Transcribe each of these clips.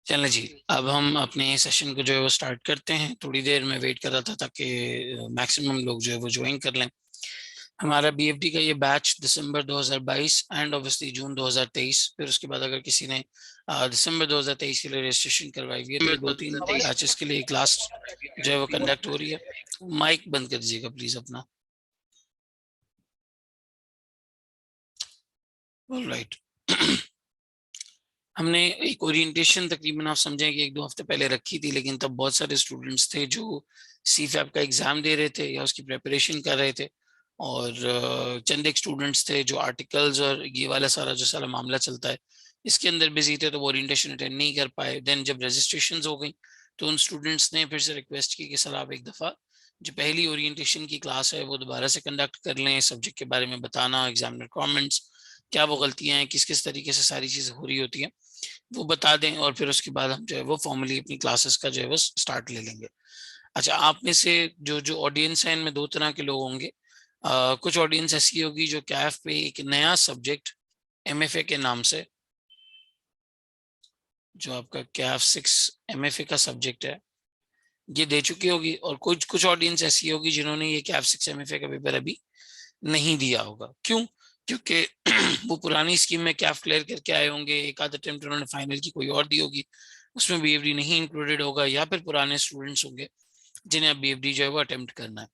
चलें जी, अब हम अपने सेशन को जो है वो स्टार्ट करते हैं। थोड़ी देर में वेट कर रहा था ताकि मैक्सिमम लोग जो है वो ज्वाइन कर लें। हमारा बीएफडी का ये बैच दिसंबर 2022 एंड ऑब्वियसली जून 2023, फिर उसके बाद अगर किसी ने दिसंबर 2023 के लिए रजिस्ट्रेशन करवाई हुई है तो ये दो तीन बैचेस के लिए क्लास जो है वो कंडक्ट हो रही है। माइक बंद कर दीजिएगा प्लीज अपना। ऑलराइट। हमने एक ओरिएंटेशन तकरीबन आप समझें कि 1-2 हफ्ते पहले रखी थी, लेकिन तब बहुत सारे स्टूडेंट्स थे जो सीफैप का एग्जाम दे रहे थे या उसकी प्रिपरेशन कर रहे थे, और चंद एक स्टूडेंट्स थे जो आर्टिकल्स और ये वाला सारा जो सारा मामला चलता है इसके अंदर बिजी थे, तो वो ओरिएंटेशन अटेंड नहीं कर पाए। देन जब रजिस्ट्रेशन हो गई तो उन स्टूडेंट्स ने फिर से रिक्वेस्ट की कि सर आप एक दफ़ा जो पहली ओरिएंटेशन की क्लास है वो दोबारा से कंडक्ट कर लें, सब्जेक्ट के बारे में बताना, एग्जाम रिक्वायरमेंट्स क्या वो गलतियां हैं, किस किस तरीके से सारी चीज़ें हो रही होती हैं वो बता दें, और फिर उसके बाद हम जो है वो फॉर्मली अपनी क्लासेस का जो है वो स्टार्ट ले लेंगे। अच्छा, आप में से जो जो ऑडियंस है इनमें दो तरह के लोग होंगे। कुछ ऑडियंस ऐसी होगी जो कैफ पे एक नया सब्जेक्ट एमएफए के नाम से, जो आपका कैफ 6 एमएफए का सब्जेक्ट है, ये दे चुकी होगी, और कुछ कुछ ऑडियंस ऐसी होगी जिन्होंने ये कैफ 6 एमएफए का पेपर अभी नहीं दिया होगा। क्यों? क्योंकि वो पुरानी स्कीम में कैफ क्लियर करके आए होंगे, एक आध अटेम्प्ट उन्होंने फाइनल की कोई और दी होगी, उसमें बीएफडी नहीं इंक्लूडेड होगा, या फिर पुराने स्टूडेंट्स होंगे जिन्हें अब बीएफडी जो है वो अटेम्प्ट करना है।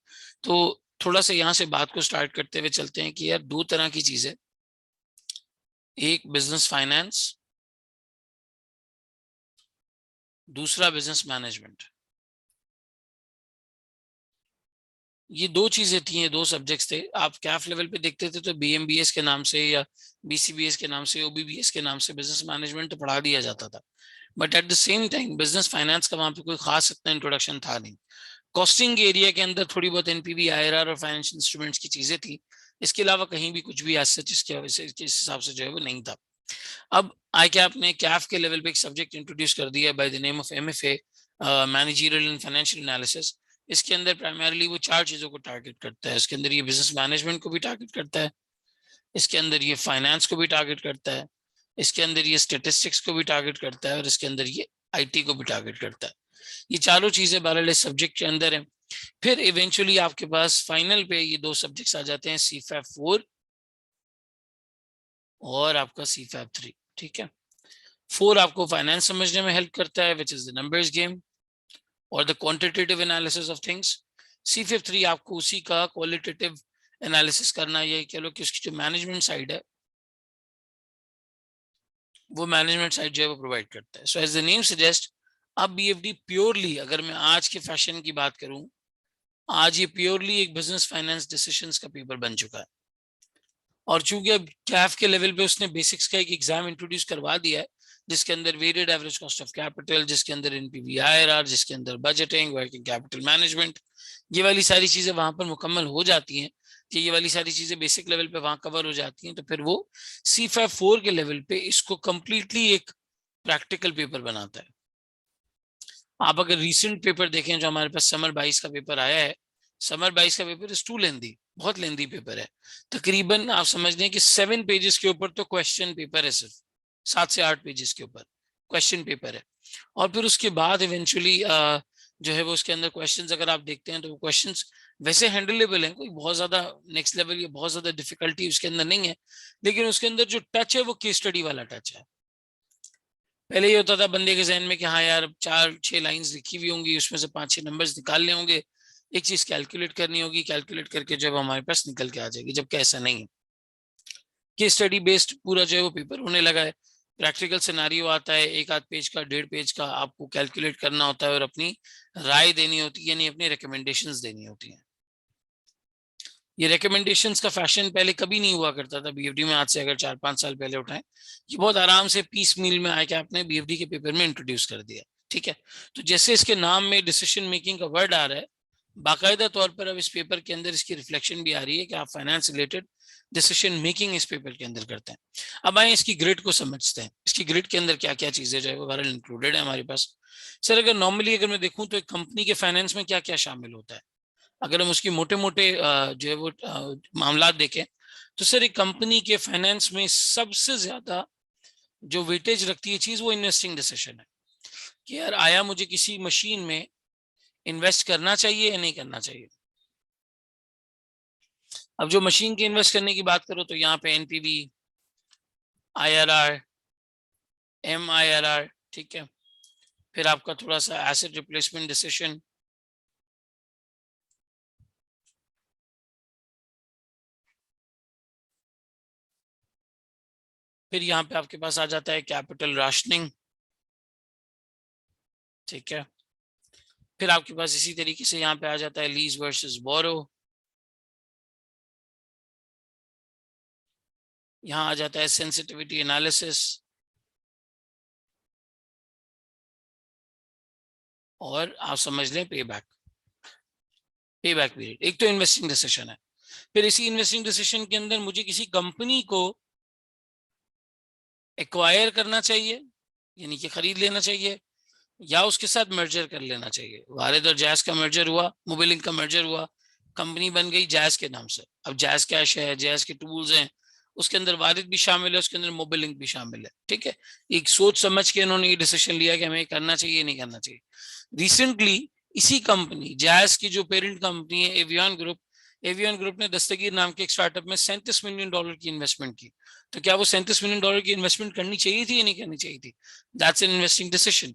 तो थोड़ा सा यहाँ से बात को स्टार्ट करते हुए चलते हैं कि यार दो तरह की चीजें, एक बिजनेस फाइनेंस, दूसरा बिजनेस मैनेजमेंट। ये दो चीजें थी, ये दो सब्जेक्ट्स थे। आप कैफ लेवल पे देखते थे तो बीएमबीएस के नाम से या बीसीबीएस के नाम से, ओबीबीएस के नाम से बिजनेस मैनेजमेंट तो पढ़ा दिया जाता था, but at the same time business finance का वहां पे कोई खास इतना इंट्रोडक्शन था नहीं। कॉस्टिंग के एरिया के अंदर थोड़ी बहुत एनपीवी, आईआरआर और फाइनेंशियल इंस्ट्रूमेंट्स की चीजें थी, इसके अलावा कहीं भी कुछ भी आज सच इसके इस हिसाब से जो है वो नहीं था। अब आई कैप ने कैफ के लेवल पे एक सब्जेक्ट इंट्रोड्यूस कर दिया by the name of MFA, managerial and financial analysis. इसके अंदर प्राइमरली वो चार चीजों को टारगेट करता है। इसके अंदर ये बिजनेस मैनेजमेंट को भी टारगेट करता है, इसके अंदर ये फाइनेंस को भी टारगेट करता है, इसके अंदर ये स्टेटिस्टिक्स को भी टारगेट करता है, और इसके अंदर ये आईटी को भी टारगेट करता है। ये चारों चीजें बहरहाल इस सब्जेक्ट के अंदर है। फिर इवेंचुअली आपके पास फाइनल पे ये दो सब्जेक्ट्स आ जाते हैं, सीफैप 4 और आपका सीफैप 3। ठीक है, 4 आपको फाइनेंस समझने में हेल्प करता है, which is the numbers game और the quantitative analysis of things. CFAP 3 आपको उसी का क्वालिटेटिव एनालिसिस करना, ये कह लो कि उसकी जो मैनेजमेंट साइड है वो मैनेजमेंट साइड जो है वो प्रोवाइड करता है। So as the name suggest, अब बीएफडी प्योरली, अगर मैं आज के फैशन की बात करूं, आज ये प्योरली एक बिजनेस फाइनेंस डिसीजंस का पेपर बन चुका है। और चूंकि अब कैफ के लेवल पे उसने बेसिक्स का एक एग्जाम इंट्रोड्यूस करवा दिया है, जिसके अंदर weighted average cost of capital, जिसके अंदर एनपीवी आईआरआर, जिसके अंदर बजटिंग, वर्किंग कैपिटल मैनेजमेंट, ये वाली सारी चीजें वहां पर मुकम्मल हो जाती हैं, कि ये वाली सारी चीजें बेसिक लेवल पे वहां कवर हो जाती हैं, तो फिर वो C54 के लेवल पे इसको कंप्लीटली एक प्रैक्टिकल पेपर बनाता है। आप अगर रीसेंट पेपर देखें जो हमारे पास समर 22 का पेपर आया है, समर 22 का पेपर इज टू लेंदी, बहुत लेंदी पेपर है। तकरीबन आप समझ लें कि 7 पेजेस के ऊपर तो क्वेश्चन पेपर है, सिर्फ 7 से 8 पेजेस के ऊपर क्वेश्चन पेपर है। और फिर उसके बाद इवेंचुअली जो है वो उसके अंदर क्वेश्चंस अगर आप देखते हैं तो वो क्वेश्चंस वैसे हैंडलेबल हैं, कोई बहुत ज्यादा नेक्स्ट लेवल या बहुत ज्यादा डिफिकल्टी उसके अंदर नहीं है, लेकिन उसके अंदर जो टच है वो केस स्टडी वाला टच है। पहले ये होता था बंदे के जहन में कि हाँ यार 4-6 लाइंस लिखी हुई होंगी, उसमें से 5-6 नंबर्स निकालने होंगे, एक चीज कैलकुलेट करनी होगी, कैलकुलेट करके जब हमारे पास निकल के आ जाएगी, जबकि ऐसा नहीं है। केस स्टडी बेस्ड पूरा जो है वो पेपर होने लगा है। प्रैक्टिकल सिनारियो आता है, एक आध पेज का, 1.5 पेज का, आपको कैलकुलेट करना होता है और अपनी राय देनी होती है, यानी अपनी रिकमेंडेशंस देनी होती हैं। ये रिकमेंडेशंस का फैशन पहले कभी नहीं हुआ करता था बीएफडी में, आज से अगर 4-5 साल पहले उठाएं, ये बहुत आराम से पीस मील में आके आपने बीएफडी के पेपर में इंट्रोड्यूस कर दिया। ठीक है, तो जैसे इसके नाम में डिसीजन मेकिंग का वर्ड आ रहा है, बाकायदा तौर पर अब इस पेपर के अंदर इसकी रिफ्लेक्शन भी आ रही है कि आप फाइनेंस रिलेटेड डिसीजन मेकिंग इस पेपर के अंदर करते हैं। अब आए इसकी ग्रिड को समझते हैं, इसकी ग्रिड के अंदर क्या क्या चीजें जो है वो बहरहाल इंक्लूडेड है हमारे पास। सर अगर नॉर्मली अगर मैं देखूं तो एक कंपनी के फाइनेंस में क्या क्या शामिल होता है, अगर हम उसकी मोटे मोटे जो है वो मामला देखें, तो सर एक कंपनी के फाइनेंस में सबसे ज्यादा जो वेटेज रखती है चीज वो इन्वेस्टिंग डिसीजन है। कि यार आया मुझे किसी मशीन में इन्वेस्ट करना चाहिए या नहीं करना चाहिए। अब जो मशीन के इन्वेस्ट करने की बात करो तो यहाँ पे एनपीवी, आईआरआर, एमआईआरआर, ठीक है। फिर आपका थोड़ा सा एसेट रिप्लेसमेंट डिसीजन, फिर यहाँ पे आपके पास आ जाता है कैपिटल राशनिंग, ठीक है। फिर आपके पास इसी तरीके से यहाँ पे आ जाता है लीज वर्सेस बोरो, यहाँ आ जाता है सेंसिटिविटी एनालिसिस, और आप समझ लें पे बैक पीरियड। एक तो इन्वेस्टिंग डिसीजन है। फिर इसी इन्वेस्टिंग डिसीजन के अंदर मुझे किसी कंपनी को एक्वायर करना चाहिए, यानी कि खरीद लेना चाहिए, या उसके साथ मर्जर कर लेना चाहिए। वारिद और जैज का मर्जर हुआ, मोबिलिंक का मर्जर हुआ, कंपनी बन गई जैज के नाम से। अब जैज कैश है, जैज के टूल्स हैं, उसके अंदर वारिद भी शामिल है, उसके अंदर मोबिलिंक भी शामिल है, ठीक है। एक सोच समझ के इन्होंने ये डिसीजन लिया कि हमें करना चाहिए नहीं करना चाहिए। रिसेंटली इसी कंपनी जैज की जो पेरेंट कंपनी है एवियन ग्रुप, एवियन ग्रुप ने दस्तगीर नाम के एक स्टार्टअप में $37 मिलियन की इन्वेस्टमेंट की। तो क्या वो $37 मिलियन की इन्वेस्टमेंट करनी चाहिए थी या नहीं करनी चाहिए थी? That's an investing decision.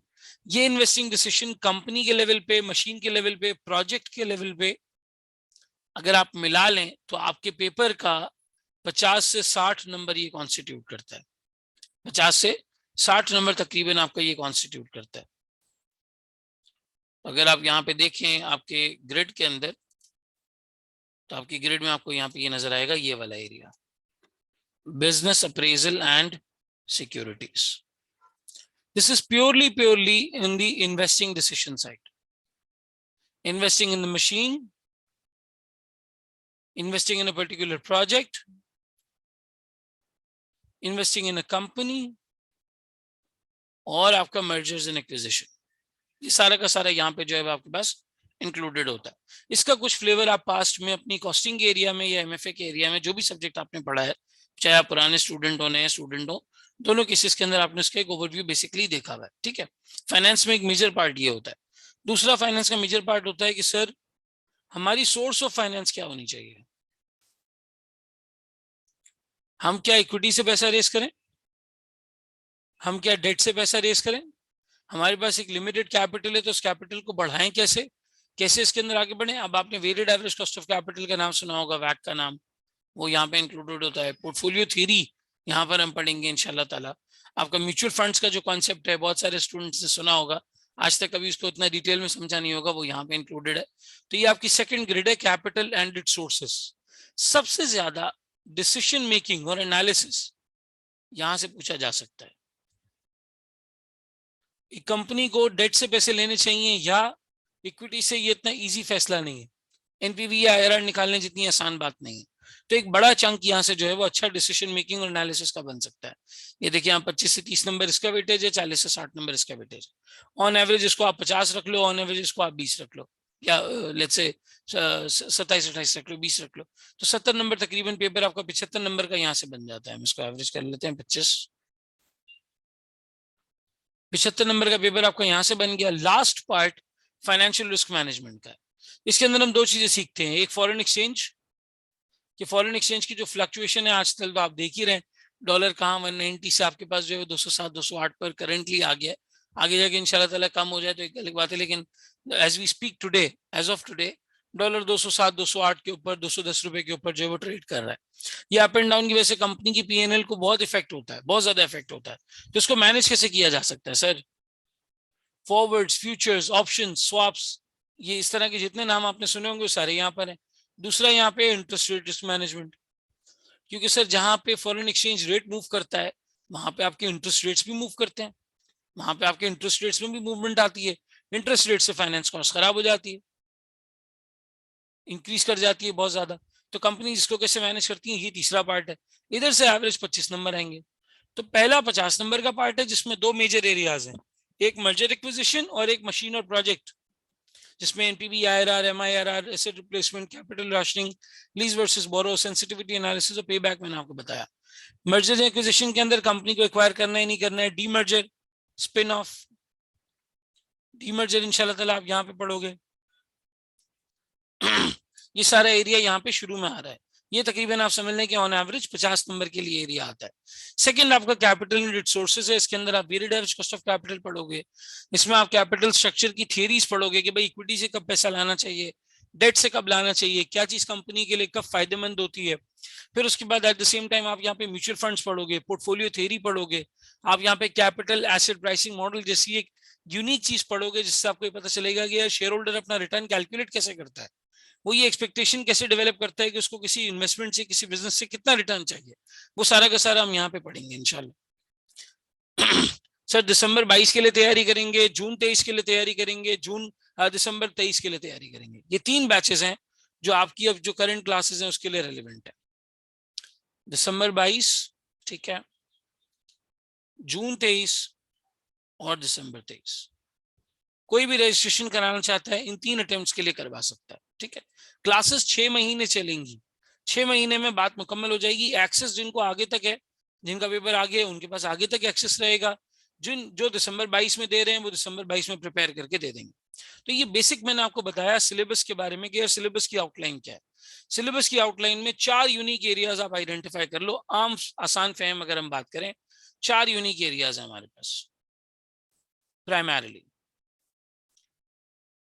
ये इन्वेस्टिंग डिसीजन कंपनी के लेवल पे, मशीन के लेवल पे, प्रोजेक्ट के लेवल पे अगर आप मिला लें तो आपके पेपर का 50 से 60 नंबर ये कॉन्स्टिट्यूट करता है। 50 से 60 नंबर तकरीबन आपका ये कॉन्स्टिट्यूट करता है। अगर आप यहाँ पे देखें आपके ग्रिड के अंदर, तो आपकी ग्रिड में आपको यहाँ पे ये नजर आएगा, ये वाला area, business appraisal and securities. This is purely in the investing decision side. Investing in the machine, investing in a particular project, investing in a company, और आपका mergers and acquisition, ये सारा का सारा यहाँ पे जो है आपके पास इंक्लूडेड होता है। इसका कुछ फ्लेवर आप पास्ट में अपनी कॉस्टिंग के एरिया में या एमएफए के एरिया में, जो भी सब्जेक्ट आपने पढ़ा है, चाहे आप पुराने स्टूडेंट हो नए स्टूडेंट हो, दोनों केसेस के अंदर आपने उसका एक ओवरव्यू बेसिकली देखा हुआ है, ठीक है। फाइनेंस में एक मेजर पार्ट ये होता है। दूसरा फाइनेंस का मेजर पार्ट होता है कि सर हमारी सोर्स ऑफ फाइनेंस क्या होनी चाहिए। हम क्या इक्विटी से पैसा रेस करें, हम क्या डेट से पैसा रेस करें, हमारे पास एक लिमिटेड कैपिटल है तो उस कैपिटल को बढ़ाएं कैसे, कैसे इसके अंदर आगे बढ़े। अब आपने weighted average cost of capital का नाम सुना होगा, वैक का नाम, वो यहाँ पे इंक्लूडेड होता है। पोर्टफोलियो थ्योरी यहाँ पर हम पढ़ेंगे इंशाल्लाह ताला। आपका म्यूचुअल फंड्स का जो कॉन्सेप्ट है, बहुत सारे स्टूडेंट्स ने सुना होगा, आज तक कभी उसको इतना डिटेल में समझा नहीं होगा, वो यहाँ पे इंक्लूडेड है। तो ये आपकी सेकंड ग्रिड है, कैपिटल एंड इट्स सोर्सेस। सबसे ज्यादा डिसीजन मेकिंग और एनालिसिस यहां से पूछा जा सकता है। एक कंपनी को डेट से पैसे लेने चाहिए या इक्विटी से, ये इतना इजी फैसला नहीं है। एनपीवी या आईआरआर निकालने जितनी आसान बात नहीं है। तो एक बड़ा चंक यहाँ से जो है वो अच्छा डिसीजन मेकिंग और एनालिसिस का बन सकता है। ये देखिए यहाँ 25 से 30 नंबर इसका वेटेज है, 40 से 60 नंबर इसका वेटेज। ऑन एवरेज इसको आप 50 रख लो, ऑन एवरेज इसको आप 20 रख लो, या लेट्स से 27-28 रख लो, 20 रख लो, तो 70 नंबर तकरीबन पेपर आपका 75 नंबर का यहाँ से बन जाता है। हम इसको एवरेज कर लेते हैं 75 नंबर का पेपर आपका यहाँ से बन गया। Last part financial risk management का है। इसके अंदर हम दो चीजें सीखते हैं, एक फॉरेन एक्सचेंज, कि फॉरेन एक्सचेंज की जो फ्लक्चुएशन है आजकल तो आप देख ही रहे, डॉलर कहाँ 190 से आपके पास जो है 207 208 पर करंटली आ गया है। आगे जाके इंशाल्लाह ताला कम हो जाए तो एक अलग बात है, लेकिन as we speak today, as of today, dollar 207 208 के ऊपर, 210 रुपए के ऊपर जो है वो ट्रेड कर रहा है। ये अप एंड डाउन की वजह से कंपनी की पीएनएल को बहुत इफेक्ट होता है, बहुत ज्यादा इफेक्ट होता है। तो इसको मैनेज कैसे किया जा सकता है sir? Forwards, futures, option, swaps, ये इस तरह के जितने नाम आपने सुने होंगे सारे यहाँ पर हैं। दूसरा यहाँ पे इंटरेस्ट रेट रिस्क मैनेजमेंट, क्योंकि सर जहां पे फॉरेन एक्सचेंज रेट मूव करता है वहां पे आपके इंटरेस्ट रेट्स भी मूव करते हैं, वहां पे आपके इंटरेस्ट रेट्स में भी मूवमेंट आती है। इंटरेस्ट रेट से फाइनेंस कॉस्ट खराब हो जाती है, इंक्रीज कर जाती है बहुत ज्यादा। तो कंपनी इसको कैसे मैनेज करती है, ये तीसरा पार्ट है। इधर से एवरेज 25 नंबर आएंगे। तो पहला 50 नंबर का पार्ट है जिसमें दो मेजर एरियाज हैं, एक मर्जर एक्विजिशन और एक मशीन और प्रोजेक्ट, जिसमें NPV, IRR, MIRR, asset replacement, capital rationing, lease versus borrow, sensitivity analysis और पे बैक मैंने आपको बताया। मर्जर एक्विजिशन के अंदर कंपनी को एक्वायर करना है नहीं करना है, डीमर्जर, स्पिन ऑफ, डीमर्जर इंशाल्लाह ताला आप यहाँ पे पढ़ोगे। ये सारा एरिया यहाँ पे शुरू में आ रहा है। ये तकरीबन आप समझ लें कि ऑन एवरेज 50 नंबर के लिए एरिया आता है। सेकंड आपका कैपिटल एंड रिसोर्सेज है, इसके अंदर आप weighted average cost of capital पढ़ोगे। इसमें आप कैपिटल स्ट्रक्चर की थियरीज पढ़ोगे कि भाई इक्विटी से कब पैसा लाना चाहिए, डेट से कब लाना चाहिए, क्या चीज कंपनी के लिए कब फायदेमंद होती है। फिर उसके बाद एट द सेम टाइम आप यहाँ पे म्यूचुअल फंड्स पढ़ोगे, पोर्टफोलियो थ्योरी पढ़ोगे, आप यहाँ पे कैपिटल एसेट प्राइसिंग मॉडल जैसी एक यूनिक चीज पढ़ोगे जिससे आपको पता चलेगा कि यार शेयर होल्डर अपना रिटर्न कैलकुलेट कैसे करता है, वो ये एक्सपेक्टेशन कैसे डेवलप करता है कि उसको किसी इन्वेस्टमेंट से किसी बिजनेस से कितना रिटर्न चाहिए। वो सारा का सारा हम यहाँ पे पढ़ेंगे इंशाल्लाह। सर दिसंबर 22 के लिए तैयारी करेंगे, जून 23 के लिए तैयारी करेंगे, दिसंबर 23 के लिए तैयारी करेंगे। ये 3 बैचेस हैं जो आपकी अब जो करंट क्लासेस हैं उसके लिए रेलिवेंट है। दिसंबर 22, ठीक है, जून 23 और दिसंबर 23। कोई भी रजिस्ट्रेशन कराना चाहता है इन 3 अटेम्प्ट्स के लिए करवा सकता है। ठीक है, क्लासेस 6 महीने चलेंगी, 6 महीने में बात मुकम्मल हो जाएगी। एक्सेस जिनको आगे तक है, जिनका पेपर आगे है उनके पास आगे तक एक्सेस रहेगा, जो दिसंबर 22 में दे रहे हैं वो दिसंबर 22 में प्रिपेयर करके दे देंगे। तो ये बेसिक मैंने आपको बताया सिलेबस के बारे में कि सिलेबस की आउटलाइन क्या है। सिलेबस की आउटलाइन में 4 यूनिक एरियाज आप आइडेंटिफाई कर लो। आम आसान फहम अगर हम बात करें, 4 यूनिक एरियाज है हमारे पास। प्राइमरीली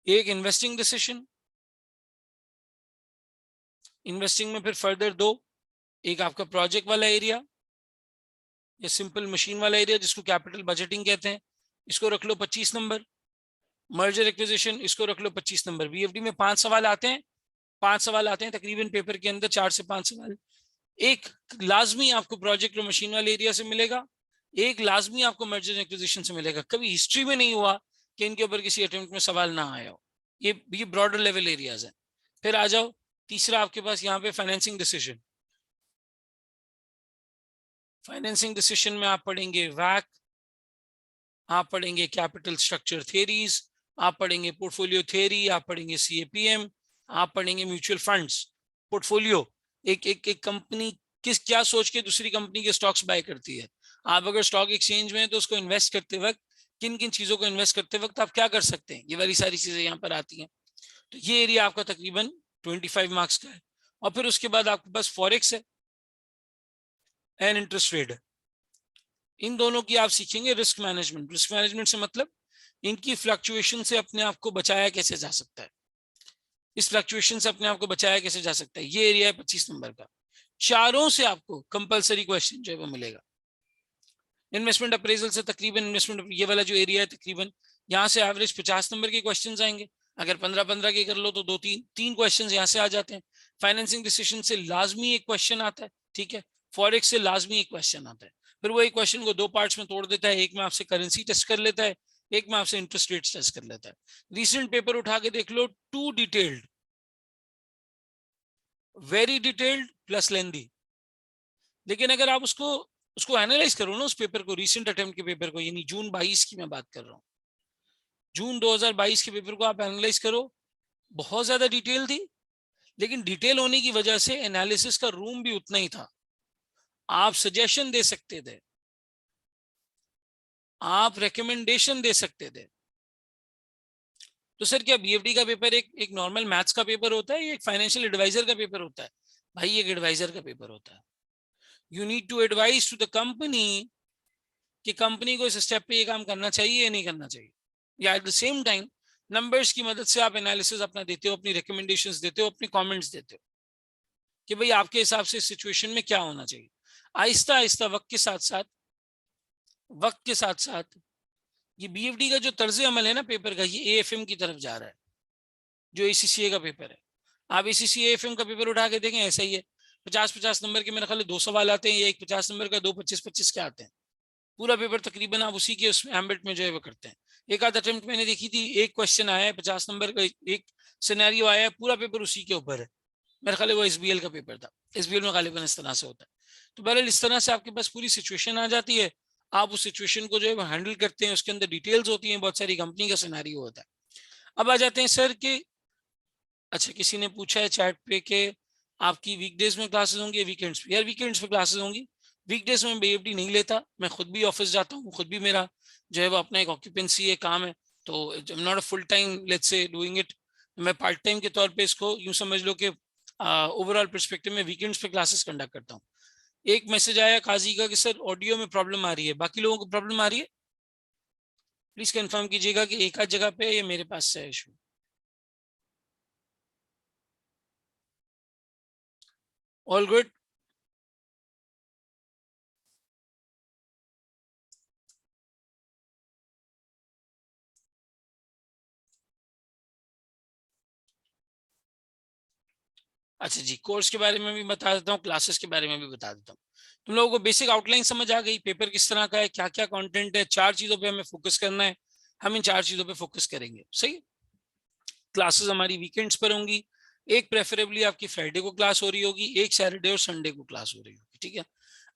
एक इन्वेस्टिंग डिसीजन, इन्वेस्टिंग में फिर फर्दर 2, एक आपका प्रोजेक्ट वाला एरिया या सिंपल मशीन वाला एरिया जिसको कैपिटल बजटिंग कहते हैं, इसको रख लो 25 नंबर। मर्जर एक्विजिशन, इसको रख लो 25 नंबर। बीएफडी में 5 सवाल आते हैं, 5 सवाल आते हैं तकरीबन पेपर के अंदर, 4 से 5 सवाल। एक लाजमी आपको प्रोजेक्ट और मशीन वाले एरिया से मिलेगा, एक लाजमी आपको मर्जर एक्विजिशन से मिलेगा। कभी हिस्ट्री में नहीं हुआ कि इनके ऊपर किसी अटेम्प्ट में सवाल ना आया हो। ये ब्रॉडर लेवल एरियाज हैं। फिर आ जाओ तीसरा आपके पास यहाँ पे फाइनेंसिंग डिसीजन। फाइनेंसिंग डिसीजन में आप पढ़ेंगे वैक, आप पढ़ेंगे कैपिटल स्ट्रक्चर थियरीज, आप पढ़ेंगे पोर्टफोलियो थियरी, आप पढ़ेंगे सीएपीएम, आप पढ़ेंगे म्यूचुअल फंड्स। पोर्टफोलियो, एक कंपनी किस क्या सोच के दूसरी कंपनी के स्टॉक्स बाय करती है। आप अगर स्टॉक एक्सचेंज में हैं तो उसको इन्वेस्ट करते वक्त किन किन चीजों को इन्वेस्ट करते वक्त आप क्या कर सकते हैं, ये वाली सारी चीजें यहाँ पर आती हैं। तो ये एरिया आपका तकरीबन 25 मार्क्स का है। और फिर उसके बाद आपके पास फॉरेक्स है एंड इंटरेस्ट रेट है। इन दोनों की आप सीखेंगे रिस्क मैनेजमेंट। रिस्क मैनेजमेंट से मतलब इनकी फ्लक्चुएशन से अपने आप को बचाया कैसे जा सकता है, इस फ्लक्चुएशन से अपने आप को बचाया कैसे जा सकता है। ये एरिया है 25 नंबर का। चारों से आपको कंपलसरी क्वेश्चन जो है वो मिलेगा। इन्वेस्टमेंट अप्रेजल से तकरीबन इन्वेस्टमेंट ये वाला जो एरिया है तकरीबन यहाँ से एवरेज 50 नंबर के क्वेश्चन आएंगे। अगर 15-15 के कर लो तो 2-3 क्वेश्चन यहाँ से आ जाते हैं। फाइनेंसिंग डिसीजन से लाजमी एक क्वेश्चन आता है, ठीक है। फॉरेक्स से लाजमी एक क्वेश्चन आता है। फिर वो एक क्वेश्चन को 2 पार्ट्स में तोड़ देता है, एक में आपसे करेंसी टेस्ट कर लेता है, एक में आपसे इंटरेस्ट रेट टेस्ट कर लेता है। रिसेंट पेपर उठा के देख लो, too detailed, very detailed plus lengthy. लेकिन अगर आप उसको एनालाइज करो ना, उस पेपर को, रीसेंट अटेम्प्ट के पेपर को, यानी जून 22 की मैं बात कर रहा हूँ, जून 2022 के पेपर को आप एनालाइज करो, बहुत ज्यादा डिटेल थी, लेकिन डिटेल होने की वजह से एनालिसिस का रूम भी उतना ही था। आप सजेशन दे सकते थे, आप रिकमेंडेशन दे सकते थे। तो सर क्या बीएफडी का पेपर एक नॉर्मल मैथ्स का पेपर होता है या एक फाइनेंशियल एडवाइजर का पेपर होता है? भाई एक एडवाइजर का पेपर होता है। You need to advise to the company कि कंपनी को इस स्टेप पे ये काम करना चाहिए या नहीं करना चाहिए, या eight the same time numbers की मदद से आप एनालिसिस अपना देते हो, अपनी रिकमेंडेशंस देते हो, अपनी कमेंट्स देते हो कि भाई आपके हिसाब से सिचुएशन में क्या होना चाहिए। आहिस्ता आहिस्ता वक्त के साथ साथ ये बीएफडी का जो तर्ज अमल है ना पेपर का, ये एएफएम की तरफ जा रहा है, जो एसीसीए का पेपर है। आप एसीसीए एएफएम का पेपर उठा के देखें, ऐसा ही है। 50-50 नंबर के मेरे ख्याल 2 सवाल आते हैं, या एक 50 नंबर का 2 25-25 के आते हैं। पूरा पेपर तकरीबन आप उसी के उसमें एम्बिट में जो है वो करते हैं। एक आध अटेम्प्ट मैंने देखी थी, एक क्वेश्चन आया है 50 नंबर का, एक सिनेरियो आया है, पूरा पेपर उसी के ऊपर है। मेरे ख्याल वो एसबीएल का पेपर था, एसबीएल में गालिबन इस तरह से होता है। तो बहरहाल इस तरह से आपके पास पूरी सिचुएशन आ जाती है, आप उस सिचुएशन को जो है वो हैंडल करते हैं, उसके अंदर डिटेल्स होती हैं, बहुत सारी कंपनी का सिनेरियो होता है। अब आ जाते हैं सर के, अच्छा किसी ने पूछा है चैट पे कि आपकी वीकडेज में क्लासेस होंगी या वीकेंड्स पे? यार वीकेंड्स पे क्लासेस होंगी, वीकडेज में बीएफडी नहीं लेता। मैं खुद भी ऑफिस जाता हूँ, खुद भी मेरा जो है वो अपना एक ऑक्यूपेंसी है, काम है। तो I am not a full time let's say doing it, मैं पार्ट टाइम के तौर पे इसको यूं समझ लो कि ओवरऑल पर्सपेक्टिव में वीकेंड्स पे क्लासेस कंडक्ट करता हूँ। एक मैसेज आया काजी का कि सर ऑडियो में प्रॉब्लम आ रही है, बाकी लोगों को प्रॉब्लम आ रही है? प्लीज कंफर्म कीजिएगा कि एक आध जगह पे या मेरे पास से इशू। All good? अच्छा जी, कोर्स के बारे में भी बता देता हूँ, क्लासेस के बारे में भी बता देता हूँ। तुम लोगों को बेसिक आउटलाइन समझ आ गई, पेपर किस तरह का है, क्या क्या कंटेंट है, 4 चीजों पे हमें फोकस करना है, हम इन 4 चीजों पे फोकस करेंगे। सही। क्लासेस हमारी वीकेंड्स पर होंगी, एक प्रेफरेबली आपकी फ्राइडे को क्लास हो रही होगी, एक सैटरडे और संडे को क्लास हो रही होगी। ठीक है।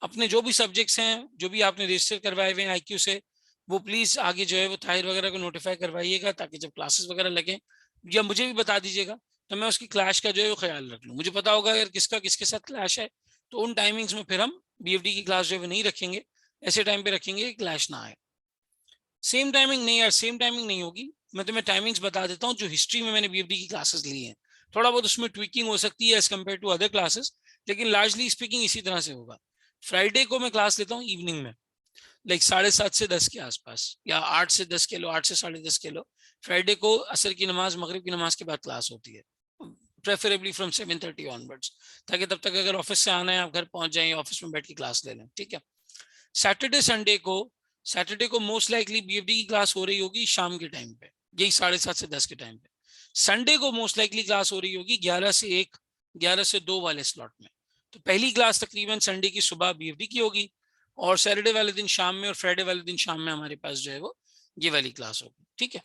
अपने जो भी सब्जेक्ट्स हैं, जो भी आपने रजिस्टर करवाए हुए हैं आईक्यू से, वो प्लीज आगे जो है वो ताहिर वगैरह को नोटिफाई करवाइएगा, ताकि जब क्लासेस वगैरह लगे या मुझे भी बता दीजिएगा, तो मैं उसकी क्लैश का जो है वो ख्याल रख लूँ। मुझे पता होगा अगर किसका किसके साथ क्लैश है, तो उन टाइमिंग्स में फिर हम बीएफडी की क्लास जो है वो नहीं रखेंगे, ऐसे टाइम पे रखेंगे कि क्लैश ना आए। सेम टाइमिंग नहीं यार, सेम टाइमिंग नहीं होगी। मैं तुम्हें टाइमिंग्स बता देता हूँ जो हिस्ट्री में मैंने बीएफडी की क्लासेस ली हैं। थोड़ा बहुत उसमें ट्विकिंग हो सकती है as compared to other classes, लेकिन लार्जली स्पीकिंग इसी तरह से होगा। फ्राइडे को मैं क्लास लेता हूँ इवनिंग में, लाइक 7:30 से 10 के आसपास, या 8 से 10 के लो, 8 से 10:30 के लो। फ्राइडे को असर की नमाज मगरिब की नमाज के बाद क्लास होती है, प्रेफरेबली फ्रॉम 7:30 ऑनवर्ड्स, ताकि तब तक अगर ऑफिस से आना है आप घर पहुंच जाएं, ऑफिस में बैठ के क्लास ले लें। ठीक है। सैटरडे संडे को, सैटरडे को मोस्ट लाइकली बीएफडी की क्लास हो रही होगी शाम के टाइम पे, यही 7:30 से 10 के टाइम पे। संडे को मोस्ट लाइकली क्लास हो रही होगी 11 से 1, 11 से 2 वाले स्लॉट में। तो पहली क्लास तकरीबन संडे की सुबह बीएफडी की होगी, और सैटरडे वाले दिन शाम में, और फ्राइडे वाले दिन शाम में हमारे पास जो है वो ये वाली क्लास होगी। ठीक है।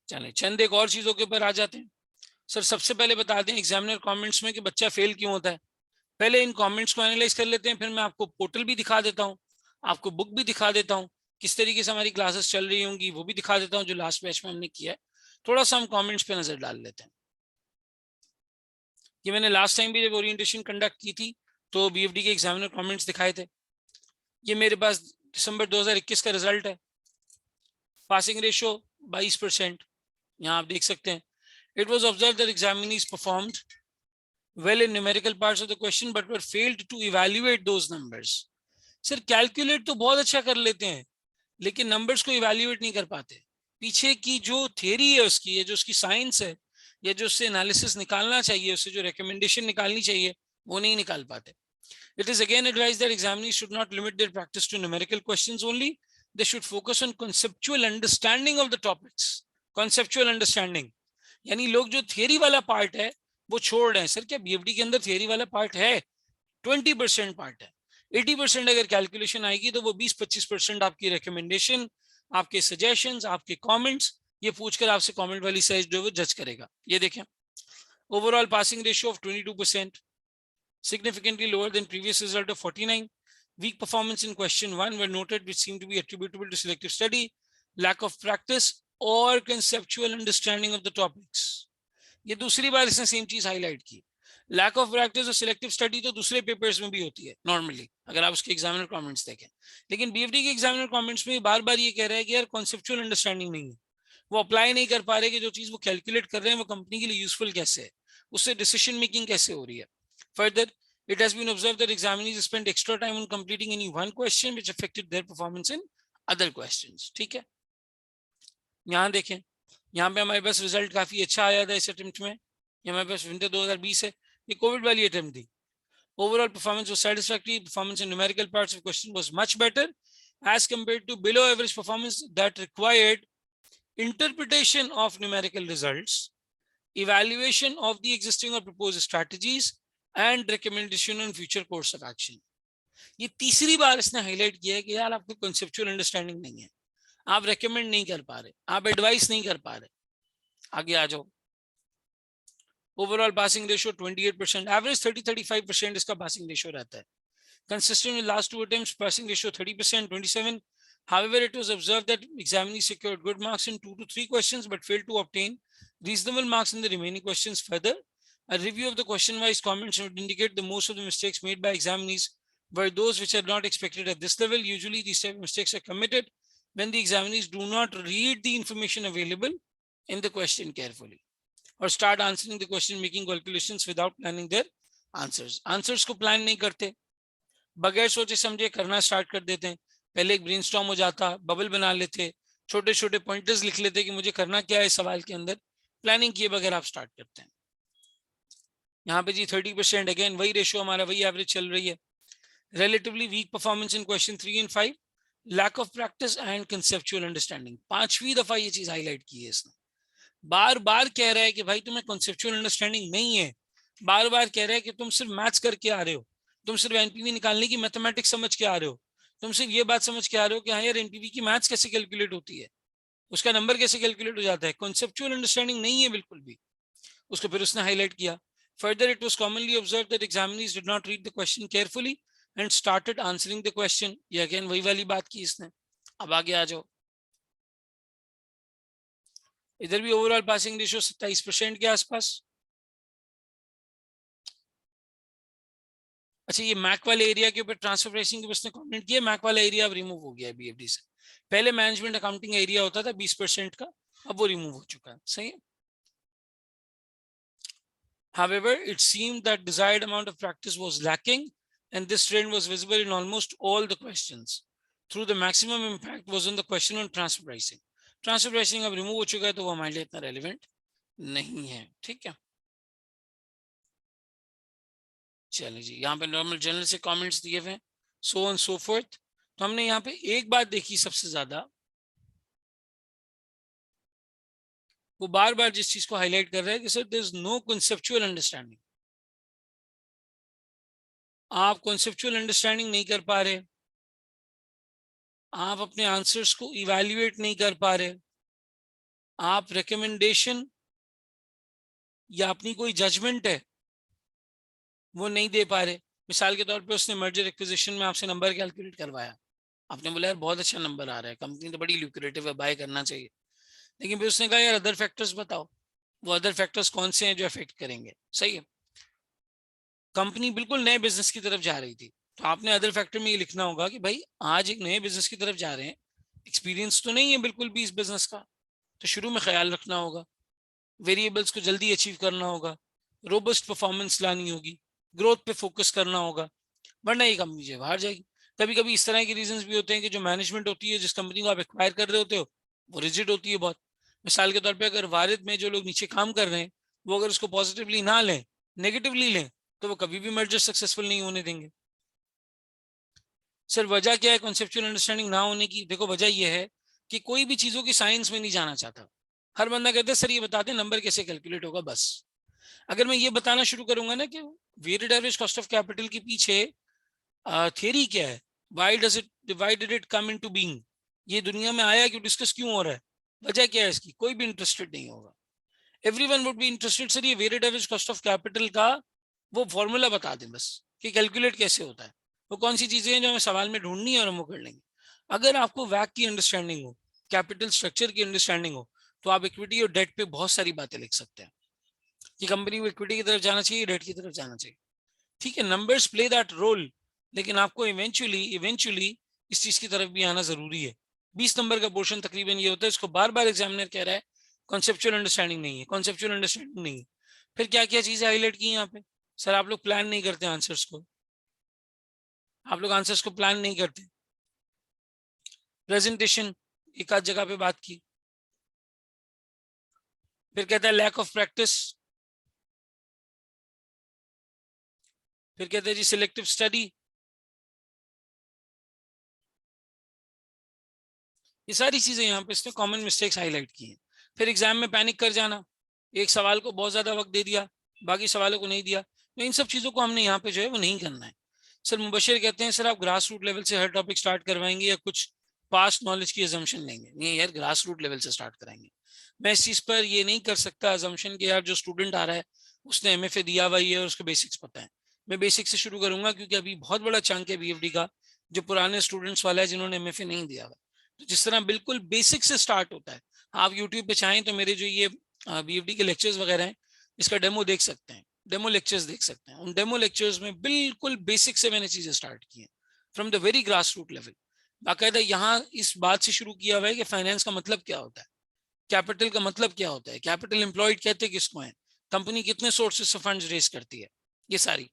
चले चंद एक और चीजों के ऊपर आ जाते हैं। सर सबसे पहले बता दें एग्जामिनर कमेंट्स में कि बच्चा फेल क्यों होता है। पहले इन कमेंट्स को एनालाइज कर लेते हैं, फिर मैं आपको पोर्टल भी दिखा देता हूँ, आपको बुक भी दिखा देता हूँ, किस तरीके से हमारी क्लासेस चल रही होंगी वो भी दिखा देता हूँ, जो लास्ट बैच में हमने किया है। थोड़ा सा हम कमेंट्स पे नजर डाल लेते हैं। ये मैंने लास्ट टाइम भी जब ओरिएंटेशन कंडक्ट की थी तो बीएफडी के एग्जामिनर कमेंट्स दिखाए थे। ये मेरे पास दिसंबर 2021 का रिजल्ट है। पासिंग रेशियो 22%, यहाँ आप देख सकते हैं। It was observed that examinees performed well in numerical parts of the question but were failed to evaluate those numbers. Sir calculate तो बहुत अच्छा कर लेते हैं, लेकिन नंबर्स को इवैल्यूएट नहीं कर पाते। पीछे की जो थियरी है उसकी, या जो उसकी साइंस है, या जो उससे एनालिसिस निकालना चाहिए, उससे जो रिकमेंडेशन निकालनी चाहिए, वो नहीं निकाल पाते। It is again advised that examinees should not limit their practice to numerical questions only. They should focus on conceptual understanding of the topics. Conceptual understanding, यानी लोग जो थियरी वाला पार्ट है वो छोड़ रहे हैं। सर क्या बीएफडी के अंदर थियरी वाला पार्ट है? 20% पार्ट है। 80% अगर कैलकुलेशन आएगी तो वो 20-25% आपकी रिकमेंडेशन, आपके सजेशंस, आपके कमेंट्स, ये पूछकर आपसे कमेंट वाली साइज जो है वो जज करेगा। ये देखें, overall passing ratio of 22%, significantly lower than previous result of 49. Weak performance in question 1 were noted, which seemed to be attributable to selective study, lack of practice or conceptual understanding of the topics. ये दूसरी बार इसने same चीज highlight की। Lack of practice और selective study तो दूसरे papers में भी होती है नॉर्मली, अगर आप उसके एग्जामिनर कमेंट्स देखें, लेकिन बीएफडी के एग्जामिनर कमेंट्स में बार बार ये कह रहा है कि यार कॉन्सेप्चुअल अंडरस्टैंडिंग नहीं है, वो अप्लाई नहीं कर पा रहे कि जो चीज वो कैलकुलेट कर रहे हैं वो कंपनी के लिए यूजफुल कैसे है, उससे डिसीजन मेकिंग कैसे हो रही है। Further, it has been observed that examinees spent extra time on completing any one question which affected their performance in other questions. ठीक है। यहाँ देखें, यहाँ पे हमारे पास रिजल्ट काफी अच्छा आया था इस अटेम्प्ट में। ये हमारे पास विंटर 2020 है, ये कोविड वाली अटेम्प्ट थी। Overall performance was satisfactory. Performance in numerical parts of question was much better as compared to below average performance that required interpretation of numerical results, evaluation of the existing or proposed strategies, and recommendation on future course of action. ये तीसरी बार इसने highlight किया है कि यार आपको conceptual understanding नहीं है, आप रेकमेंड नहीं कर पा रहे, आप एडवाइस नहीं कर पा रहे। आगे आ जाओ। ओवरऑल पासिंग रेशियो 28%, एवरेज 30-35% इसका पासिंग रेशियो रहता है। Consistent with last two attempts, passing ratio 30%, 27. However, it was observed that examinees secured good marks in 2 to 3 questions but failed to obtain reasonable marks in the remaining questions. Further, a review of the question-wise comments would indicate that most of the mistakes made by examinees were those which are not expected at this level. Usually, these type of mistakes are committed when the examinees do not read the information available in the question carefully or start answering the question making calculations without planning their answers को plan नहीं करते, बगैर सोचे समझे करना start कर देते हैं। पहले एक ब्रेनस्टॉर्म हो जाता, बबल बना लेते, छोटे छोटे पॉइंटर्स लिख लेते कि मुझे करना क्या है सवाल के अंदर, प्लानिंग किए बगैर आप स्टार्ट करते हैं। यहाँ पे जी 30% अगेन वही रेशियो हमारा वही एवरेज चल रही है। relatively weak performance in question 3 and 5, lack of practice and conceptual understanding। पांचवी दफा ये चीज हाईलाइट की है इसने, बार बार कह रहा है कि भाई तुम्हें conceptual अंडरस्टैंडिंग नहीं है, बार बार कह रहा है कि तुम सिर्फ मैथ्स करके आ रहे हो, तुम सिर्फ एनपीवी निकालने की मैथमेटिक्स समझ के आ रहे हो, तुम सिर्फ ये बात समझ के आ रहे हो कि हाँ यार एनपीवी की मैथ्स कैसे कैलकुलेट होती है, उसका नंबर कैसे कैलकुलेट हो जाता है, कॉन्सेप्चुअल अंडरस्टैंडिंग नहीं है बिल्कुल भी। उसको फिर उसने हाईलाइट किया। Further, it was commonly observed that examinees did not read the question carefully and started answering the question। ये अगेन वही वाली बात की इसने। अब आगे आ जाओ, इधर भी ओवरऑल पासिंग रेशियो 27% के आसपास। अच्छा, ये मैक वाले एरिया के ऊपर ट्रांसफर प्राइसिंग के उसने कमेंट किया, मैक वाला एरिया अब रिमूव हो गया है बीएफडी से। पहले मैनेजमेंट अकाउंटिंग एरिया होता था 20% का, अब वो रिमूव हो चुका है। सही है। However, it seemed that desired amount of practice was lacking, and this trend was visible in almost all the questions. Through the maximum impact was on the question on transfer pricing. Transfer pricing अब remove हो चुका है तो वो हमारे लिए इतना relevant नहीं है। ठीक है, चलिए जी, यहाँ पे नॉर्मल जनरल से कमेंट्स दिए हुए, सो ऑन सो फोर्थ। तो हमने यहाँ पे एक बात देखी सबसे ज्यादा, वो बार बार जिस चीज को हाईलाइट कर रहा है कि sir there is no conceptual understanding. आप कॉन्सेप्चुअल अंडरस्टैंडिंग नहीं कर पा रहे, आप अपने आंसर्स को इवैल्यूएट नहीं कर पा रहे, आप रिकमेंडेशन या अपनी कोई जजमेंट है वो नहीं दे पा रहे। मिसाल के तौर पे उसने मर्जर एक्विजिशन में आपसे नंबर कैलकुलेट करवाया, आपने बोला यार बहुत अच्छा नंबर आ रहा है, कंपनी तो बड़ी ल्यूक्रेटिव है, बाय करना चाहिए, लेकिन फिर उसने कहा यार अदर फैक्टर्स बताओ, वो अदर फैक्टर्स कौन से हैं जो अफेक्ट करेंगे। सही है, कंपनी बिल्कुल नए बिजनेस की तरफ जा रही थी, तो आपने अदर फैक्टर में ये लिखना होगा कि भाई आज एक नए बिजनेस की तरफ जा रहे हैं, एक्सपीरियंस तो नहीं है बिल्कुल भी इस बिजनेस का, तो शुरू में ख्याल रखना होगा, वेरिएबल्स को जल्दी अचीव करना होगा, रोबस्ट परफॉर्मेंस लानी होगी, ग्रोथ पे फोकस करना होगा, वरना ये कंपनी जो बाहर जाएगी। कभी कभी इस तरह के रीजंस भी होते हैं कि जो मैनेजमेंट होती है जिस कंपनी को आप एक्वायर कर रहे होते हो वो रिजिड होती है बहुत। मिसाल के तौर पे अगर वारिद में जो लोग नीचे काम कर रहे हैं वो अगर उसको पॉजिटिवली ना लें, नेगेटिवली लें, तो वो कभी भी मर्जर सक्सेसफुल नहीं होने देंगे। सर वजह क्या है कॉन्सेप्चुअल अंडरस्टैंडिंग ना होने की? देखो वजह यह है कि कोई भी चीजों की साइंस में नहीं जाना चाहता। हर बंदा कहता है सर ये बता दें नंबर कैसे कैलकुलेट होगा बस। अगर मैं ये बताना शुरू करूंगा ना कि weighted average cost of capital के पीछे थियरी क्या है, why did it come into being, ये दुनिया में आया क्यों, डिस्कस क्यों हो रहा है, वजह क्या है इसकी, कोई भी इंटरेस्टेड नहीं होगा। Everyone would be interested sir ये weighted average cost of capital का वो फॉर्मूला बता दें बस कि कैलकुलेट कैसे होता है, वो कौन सी चीजें हैं जो हमें सवाल में ढूंढनी है और हम वो कर लेंगे। अगर आपको वैक की अंडरस्टैंडिंग हो, कैपिटल स्ट्रक्चर की अंडरस्टैंडिंग हो, तो आप इक्विटी और डेट पे बहुत सारी बातें लिख सकते हैं कि कंपनी को इक्विटी की तरफ जाना चाहिए, डेट की तरफ जाना चाहिए। ठीक है, नंबर्स प्ले दैट रोल, लेकिन आपको इवेंचुअली इवेंचुअली इस चीज की तरफ भी आना जरूरी है। 20 नंबर का पोर्शन तकरीबन ये होता है, इसको बार बार एग्जामिनर कह रहा है कॉन्सेप्चुअल अंडरस्टैंडिंग नहीं है, कॉन्सेप्चुअल अंडरस्टैंडिंग नहीं है। फिर क्या क्या चीजें हाईलाइट की यहाँ पे, सर आप लोग प्लान नहीं करते आंसर्स को, आप लोग आंसर्स को प्लान नहीं करते। प्रेजेंटेशन एक आध जगह पे बात की। फिर कहता है लैक ऑफ प्रैक्टिस, फिर कहते हैं जी सिलेक्टिव स्टडी। ये सारी चीजें यहाँ पे इसने कॉमन मिस्टेक्स हाईलाइट की हैं। फिर एग्जाम में पैनिक कर जाना, एक सवाल को बहुत ज्यादा वक्त दे दिया, बाकी सवालों को नहीं दिया, तो इन सब चीजों को हमने यहाँ पे जो है वो नहीं करना है। सर मुबशिर कहते हैं सर आप ग्रास रूट लेवल से हर टॉपिक स्टार्ट करवाएंगे या कुछ पास्ट नॉलेज की अजम्पशन लेंगे? नहीं यार, ग्रास रूट लेवल से स्टार्ट कराएंगे। मैं इस चीज पर ये नहीं कर सकता अजम्पशन कि यार जो स्टूडेंट आ रहा है उसने एमएफए दिया हुआ ही है और उसको बेसिक्स पता है। मैं बेसिक से शुरू करूंगा क्योंकि अभी बहुत बड़ा चंक है बीएफडी का जो पुराने स्टूडेंट्स वाला है जिन्होंने एमएफए नहीं दिया हुआ। तो जिस तरह बिल्कुल बेसिक से स्टार्ट होता है, आप यूट्यूब पे चाहें तो मेरे जो ये बीएफडी के लेक्चर्स वगैरह हैं इसका डेमो देख सकते हैं, डेमो लेक्चर्स देख सकते हैं। उन डेमो लेक्चर्स में बिल्कुल बेसिक से मैंने चीजें स्टार्ट की हैं, from the very grass root level. बाकायदा यहाँ इस बात से शुरू किया हुआ है कि फाइनेंस का मतलब क्या होता है, कैपिटल का मतलब क्या होता है, कैपिटल एम्प्लॉयड कहते किसको है, कंपनी कितने सोर्सेस से फंड्स रेज करती है, ये सारी।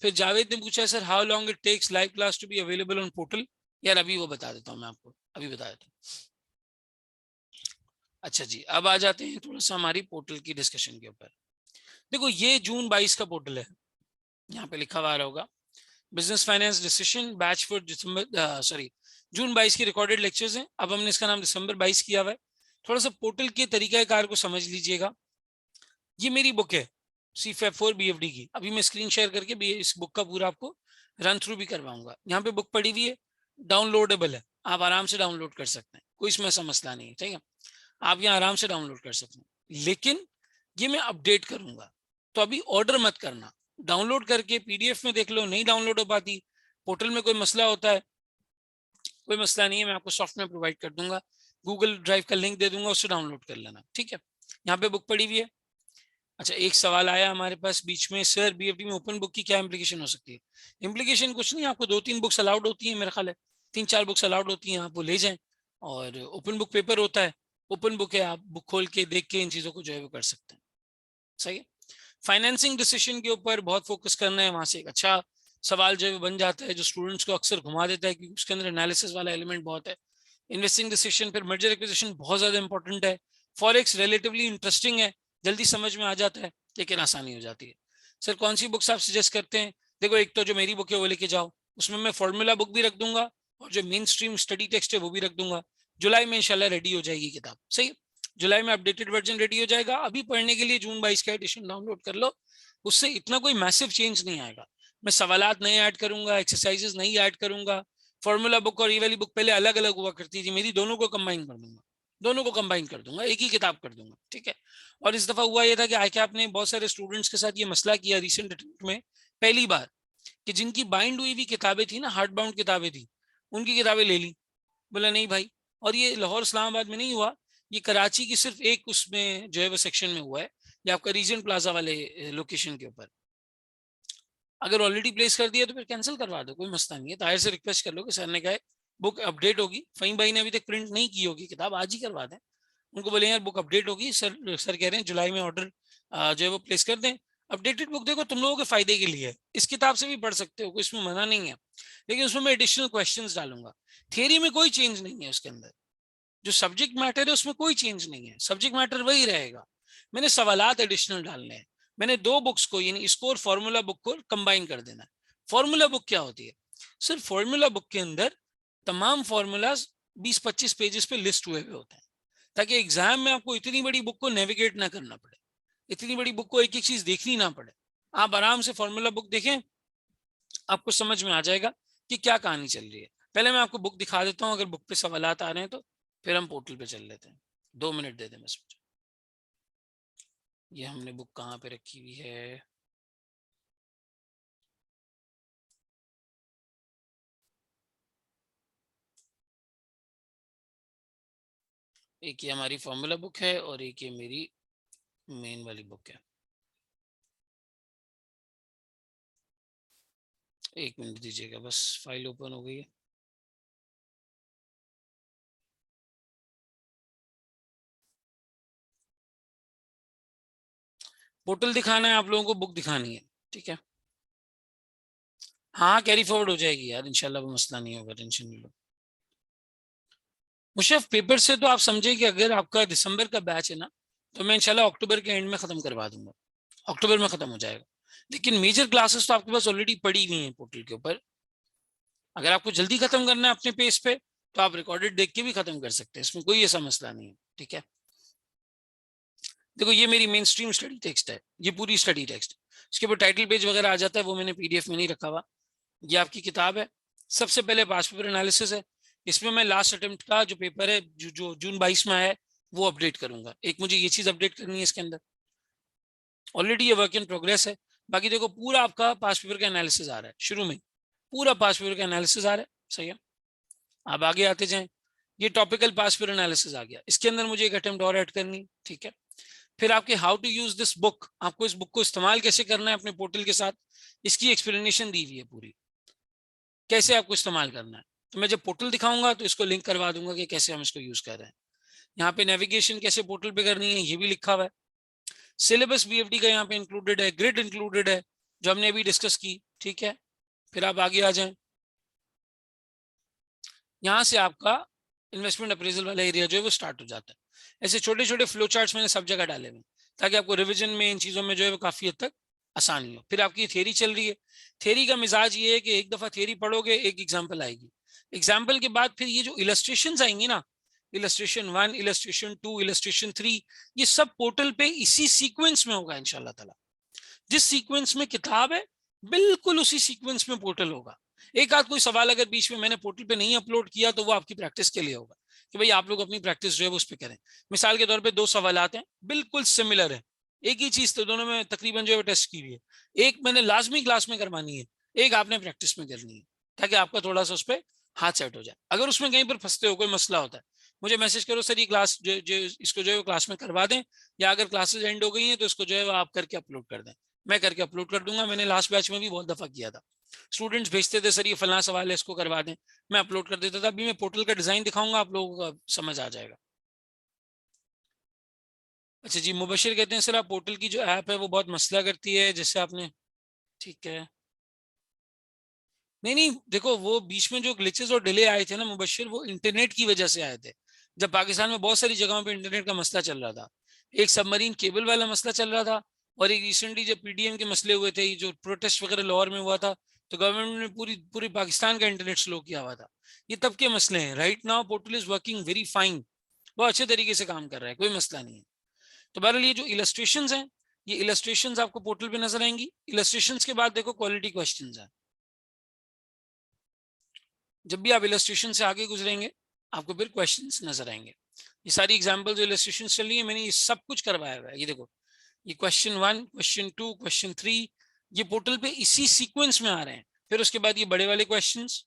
फिर जावेद ने पूछा sir how long it takes live class to be available on portal. यार अभी वो बता देता हूँ मैं आपको, अभी बता देता हूँ। अच्छा जी, अब आ जाते हैं थोड़ा सा हमारी पोर्टल की डिस्कशन के ऊपर। देखो ये जून 22 का पोर्टल है, यहाँ पे लिखा हुआ आ रहा होगा business finance decision batch for December, sorry June 22 की रिकॉर्डेड लेक्चर्स हैं। अब हमने इसका नाम दिसंबर 22 किया हुआ है। थोड़ा सा पोर्टल के तरीकाकार को समझ लीजिएगा। ये मेरी बुक है C-FAB4 BFD की, अभी मैं स्क्रीन शेयर करके भी इस बुक का पूरा आपको रन थ्रू भी करवाऊंगा। यहाँ पे बुक पड़ी हुई है, डाउनलोडेबल है, आप आराम से डाउनलोड कर सकते हैं, कोई इसमें ऐसा मसला नहीं है, ठीक है, आप यहाँ आराम से डाउनलोड कर सकते हैं। लेकिन ये मैं अपडेट करूंगा, तो अभी ऑर्डर मत करना, डाउनलोड करके PDF में देख लो, नहीं डाउनलोड हो पाती, पोर्टल में कोई मसला होता है, कोई मसला नहीं है, मैं आपको सॉफ्टवेयर प्रोवाइड कर दूंगा, गूगल ड्राइव का लिंक दे दूंगा, उससे डाउनलोड कर लेना, ठीक है। यहाँ पे बुक पड़ी हुई है। अच्छा एक सवाल आया हमारे पास बीच में, सर BFD में ओपन बुक की क्या इम्प्लीकेशन हो सकती है। इम्प्लीकेशन कुछ नहीं, आपको 2-3 बुक्स अलाउड होती है, मेरा ख्याल है 3-4 बुक्स अलाउड होती हैं, आप वो ले जाएं। और ओपन बुक पेपर होता है, ओपन बुक है, आप बुक खोल के देख के इन चीज़ों को जो है वो कर सकते हैं, सही है। फाइनेंसिंग डिसीजन के ऊपर बहुत फोकस करना है, वहां से एक अच्छा सवाल जो है बन जाता है, जो स्टूडेंट्स को अक्सर घुमा देता है, क्योंकि उसके अंदर एनालिसिस वाला एलिमेंट बहुत है। इन्वेस्टिंग डिसीजन, फिर मर्जर एक्विजिशन बहुत ज्यादा इंपॉर्टेंट है। फॉरेक्स रिलेटिवली इंटरेस्टिंग है, जल्दी समझ में आ जाता है, लेकिन आसानी हो जाती है। सर कौन सी बुक्स आप सजेस्ट करते हैं। देखो एक तो जो मेरी बुक है वो लेके जाओ, उसमें मैं फॉर्मूला बुक भी रख दूंगा, और जो मेन स्ट्रीम स्टडी टेक्स्ट है वो भी रख दूंगा। जुलाई में इंशाल्लाह रेडी हो जाएगी किताब, सही। जुलाई में अपडेटेड वर्जन रेडी हो जाएगा। अभी पढ़ने के लिए जून 22 का एडिशन डाउनलोड कर लो, उससे इतना कोई मैसिव चेंज नहीं आएगा। मैं सवालात नहीं ऐड करूंगा, एक्सरसाइजेस नहीं ऐड करूंगा। फॉर्मूला बुक और ये वाली बुक पहले अलग अलग हुआ करती थी मेरी, दोनों को कंबाइन कर दूंगा, दोनों को कंबाइन कर दूंगा, एक ही किताब कर दूंगा, ठीक है। और इस दफा हुआ यह था कि ICAP ने बहुत सारे स्टूडेंट्स के साथ ये मसला किया रिसेंट अटेम्प्ट में, पहली बार, कि जिनकी बाइंड हुई हुई किताबें थी ना, हार्ड बाउंड किताबें थी, उनकी किताबें ले ली। बोला नहीं भाई, और ये लाहौर इस्लामाबाद में नहीं हुआ, ये कराची की सिर्फ एक उसमें जो है वो सेक्शन में हुआ है, ये आपका रीजन प्लाजा वाले लोकेशन के ऊपर। अगर ऑलरेडी प्लेस कर दिया तो फिर कैंसिल करवा दो, कोई मसला नहीं है, ताहिर से रिक्वेस्ट कर लो कि सर ने कहा बुक अपडेट होगी, फ़हीम भाई ने अभी तक प्रिंट नहीं की होगी किताब, आज ही करवा दें। उनको बोले यार बुक अपडेट होगी, सर कह रहे हैं जुलाई में ऑर्डर जो है वो प्लेस कर दें। अपडेटेड बुक देखो तुम लोगों के फायदे के लिए है, इस किताब से भी पढ़ सकते हो, कोई इसमें मना नहीं है, लेकिन उसमें मैं एडिशनल क्वेश्चंस डालूंगा। थियरी में कोई चेंज नहीं है उसके अंदर, जो सब्जेक्ट मैटर है उसमें कोई चेंज नहीं है, सब्जेक्ट मैटर वही रहेगा। मैंने सवालात एडिशनल डालने हैं। मैंने दो बुक्स को यानी इसको और फॉर्मूला बुक को कंबाइन कर देना है। फॉर्मूला बुक क्या होती है, सिर्फ फॉर्मूला बुक के अंदर तमाम फॉर्मूलाज 20-25 पेजेस पे लिस्ट हुए हुए होते हैं, ताकि एग्जाम में आपको इतनी बड़ी बुक को नेविगेट ना करना पड़े, इतनी बड़ी बुक को एक एक चीज देखनी ना पड़े। आप आराम से फॉर्मूला बुक देखें, आपको समझ में आ जाएगा कि क्या कहानी चल रही है। पहले मैं आपको बुक दिखा देता हूँ, अगर बुक पे सवालात आ रहे हैं तो फिर हम पोर्टल पे चल लेते हैं। 2 मिनट दे दें बस मुझे। ये हमने बुक कहाँ पे रखी हुई है, एक ये हमारी फॉर्मूला बुक है और एक ये मेरी मेन वाली बुक है। 1 मिनट दीजिएगा बस, फाइल ओपन हो गई है। पोर्टल दिखाना है आप लोगों को, बुक दिखानी है, ठीक है। हाँ कैरी फॉरवर्ड हो जाएगी यार इंशाल्लाह, वो मसला नहीं होगा, टेंशन नहीं लो। मुशर्रफ पेपर से तो आप समझे कि अगर आपका दिसंबर का बैच है ना, तो मैं इंशाल्लाह अक्टूबर के एंड में खत्म करवा दूंगा, अक्टूबर में खत्म हो जाएगा। लेकिन मेजर क्लासेस तो आपके पास ऑलरेडी पड़ी हुई हैं पोर्टल के ऊपर। अगर आपको जल्दी खत्म करना है अपने पेस पे, तो आप रिकॉर्डेड देख के भी खत्म कर सकते हैं, इसमें कोई ऐसा मसला नहीं है, ठीक है। देखो ये मेरी मेन स्ट्रीम स्टडी टेक्स्ट है, ये पूरी स्टडी टेक्स्ट, इसके ऊपर टाइटल पेज वगैरह आ जाता है, वो मैंने PDF में नहीं रखा हुआ। ये आपकी किताब है। सबसे पहले पास पेपर एनालिसिस है, इसमें मैं लास्ट अटेम्प्ट का जो पेपर है जो जून 22 में आया है वो अपडेट करूंगा। एक मुझे ये चीज अपडेट करनी है इसके अंदर, ऑलरेडी ये वर्क इन प्रोग्रेस है। बाकी देखो पूरा आपका पास पेपर का एनालिसिस आ रहा है, शुरू में पूरा पास पेपर का एनालिसिस आ रहा है, सही है। आप आगे आते जाएं, ये टॉपिकल पास पेपर एनालिसिस आ गया, इसके अंदर मुझे एक अटेम्प्ट और ऐड करनी, ठीक है। फिर आपके how to use this book, आपको इस बुक को इस्तेमाल कैसे करना है अपने पोर्टल के साथ, इसकी एक्सप्लेनेशन दी हुई है पूरी, कैसे आपको इस्तेमाल करना है। तो मैं जब पोर्टल दिखाऊंगा तो इसको लिंक करवा दूंगा कि कैसे हम इसको यूज कर रहे हैं। यहाँ पे नेविगेशन कैसे पोर्टल पे करनी है ये भी लिखा हुआ है। सिलेबस बीएफडी का यहाँ पे इंक्लूडेड है, ग्रिड इंक्लूडेड है जो हमने अभी डिस्कस की, ठीक है। फिर आप आगे आ जाएं, यहाँ से आपका इन्वेस्टमेंट अप्रेजल वाला एरिया जो है वो स्टार्ट हो जाता है। ऐसे छोटे छोटे फ्लो चार्ट्स मैंने सब जगह डाले हुए ताकि आपको रिवीजन में इन चीजों में जो है वो काफी हद तक आसानी हो। फिर आपकी थ्योरी चल रही है, थ्योरी का मिजाज ये है कि एक दफा थ्योरी पढ़ोगे एक एग्जाम्पल आएगी, एग्जाम्पल के बाद फिर ये जो इलस्ट्रेशन आएंगी ना, इलस्ट्रेशन 1, इलस्ट्रेशन 2, इलस्ट्रेशन 3, ये सब पोर्टल पे इसी सीक्वेंस में होगा इंशाल्लाह ताला। जिस सीक्वेंस में किताब है बिल्कुल उसी सीक्वेंस में पोर्टल होगा। एक आध कोई सवाल अगर बीच में मैंने पोर्टल पे नहीं अपलोड किया तो वो आपकी प्रैक्टिस के लिए होगा कि भाई आप लोग अपनी प्रैक्टिस जो है वो उस पर करें। मिसाल के तौर पे 2 सवाल आते हैं बिल्कुल सिमिलर है, एक ही चीज तो दोनों में तकरीबन जो है टेस्ट की हुई है, एक मैंने लाजमी क्लास में करवानी है, एक आपने प्रैक्टिस में करनी है, ताकि आपका थोड़ा सा उस पर हाथ सेट हो जाए। अगर उसमें कहीं पर फंसते हो, कोई मसला होता है, मुझे मैसेज करो सर ये क्लास जो इसको जो है क्लास में करवा दें, या अगर क्लासेस एंड हो गई हैं तो इसको जो है आप करके अपलोड कर दें, मैं करके अपलोड कर दूंगा। मैंने लास्ट बैच में भी बहुत दफा किया था, स्टूडेंट्स भेजते थे सर ये फलाना सवाल है इसको करवा दें, मैं अपलोड कर देता था। अभी मैं पोर्टल का डिजाइन दिखाऊंगा, आप लोगों को समझ आ जाएगा। अच्छा जी, मुबशिर कहते हैं सर आप पोर्टल की जो ऐप है वो बहुत मसला करती है जैसे आपने, ठीक है। नहीं नहीं, देखो वो बीच में जो ग्लिचेस और डिले आए थे ना मुबशिर, वो इंटरनेट की वजह से आए थे। जब पाकिस्तान में बहुत सारी जगहों पे इंटरनेट का मसला चल रहा था, एक सबमरीन केबल वाला मसला चल रहा था, और एक रिसेंटली जब पीडीएम के मसले हुए थे, जो प्रोटेस्ट वगैरह लाहौर में हुआ था, तो गवर्नमेंट ने पूरी पूरी पाकिस्तान का इंटरनेट स्लो किया हुआ था। ये तब के मसले हैं। Right now portal is working very fine, बहुत अच्छे तरीके से काम कर रहा है, कोई मसला नहीं है। तो बहरहाल ये जो इलस्ट्रेशंस हैं, ये इलस्ट्रेशंस आपको पोर्टल पे नजर आएंगी। इलस्ट्रेशंस के बाद देखो क्वालिटी क्वेश्चंस हैं। जब भी आप इलस्ट्रेशन से आगे गुजरेंगे आपको फिर क्वेश्चंस नजर आएंगे। ये सारी एग्जांपल जो इलस्ट्रेशन चल रही है मैंने ये सब कुछ करवाया हुआ है। ये देखो, ये क्वेश्चन 1, क्वेश्चन 2, क्वेश्चन 3, ये पोर्टल पे इसी सीक्वेंस में आ रहे हैं। फिर उसके बाद ये बड़े वाले क्वेश्चंस,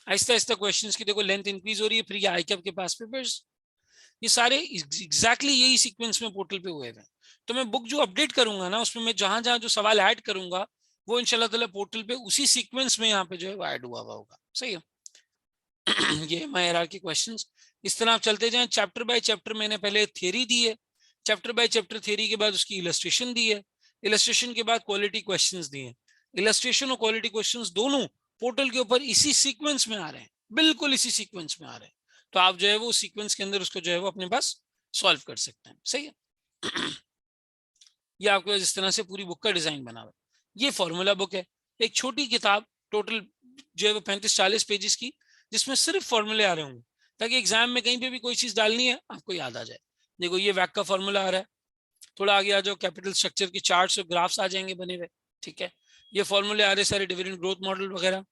आहिस्ता आहिस्ता क्वेश्चंस की देखो लेंथ इंक्रीज हो रही है। फिर ये आईकैप के पास पेपर्स, ये सारे एग्जैक्टली यही सीक्वेंस में पोर्टल पे हुए हैं। तो मैं बुक जो अपडेट करूंगा ना, उसमें मैं जहां जहां जो सवाल ऐड करूंगा वो इंशाल्लाह ताला पोर्टल पे उसी सीक्वेंस में यहाँ पे जो है वो ऐड हुआ होगा। सही है। ये हायरार्की क्वेश्चंस। इस तरह आप चलते जाएं, चैप्टर बाय चैप्टर मैंने पहले थ्योरी दी है, चैप्टर बाय चैप्टर थ्योरी के बाद उसकी इलस्ट्रेशन दी है, इलस्ट्रेशन के बाद क्वालिटी क्वेश्चंस दिए। इलस्ट्रेशन और क्वालिटी क्वेश्चंस दोनों पोर्टल के ऊपर इसी सीक्वेंस में आ रहे हैं, बिल्कुल इसी सीक्वेंस में आ रहे हैं। तो आप जो है वो सीक्वेंस के अंदर उसको जो है वो अपने पास सॉल्व कर सकते हैं। सही है। ये आपके पास इस तरह से पूरी बुक का डिजाइन बना हुआ है। ये फॉर्मूला बुक है, एक छोटी किताब, टोटल जो है वो 35-40 पेजेस की, जिसमें सिर्फ फॉर्मूले आ रहे होंगे, ताकि एग्जाम में कहीं पे भी कोई चीज डालनी है आपको याद आ जाए। देखो ये वैक का फॉर्मूला आ रहा है, थोड़ा आगे आ जाओ, कैपिटल स्ट्रक्चर की चार्ट्स और ग्राफ्स आ जाएंगे बने हुए, ठीक है। ये फॉर्मूले आ रहे सारे डिविडेंड ग्रोथ मॉडल वगैरह,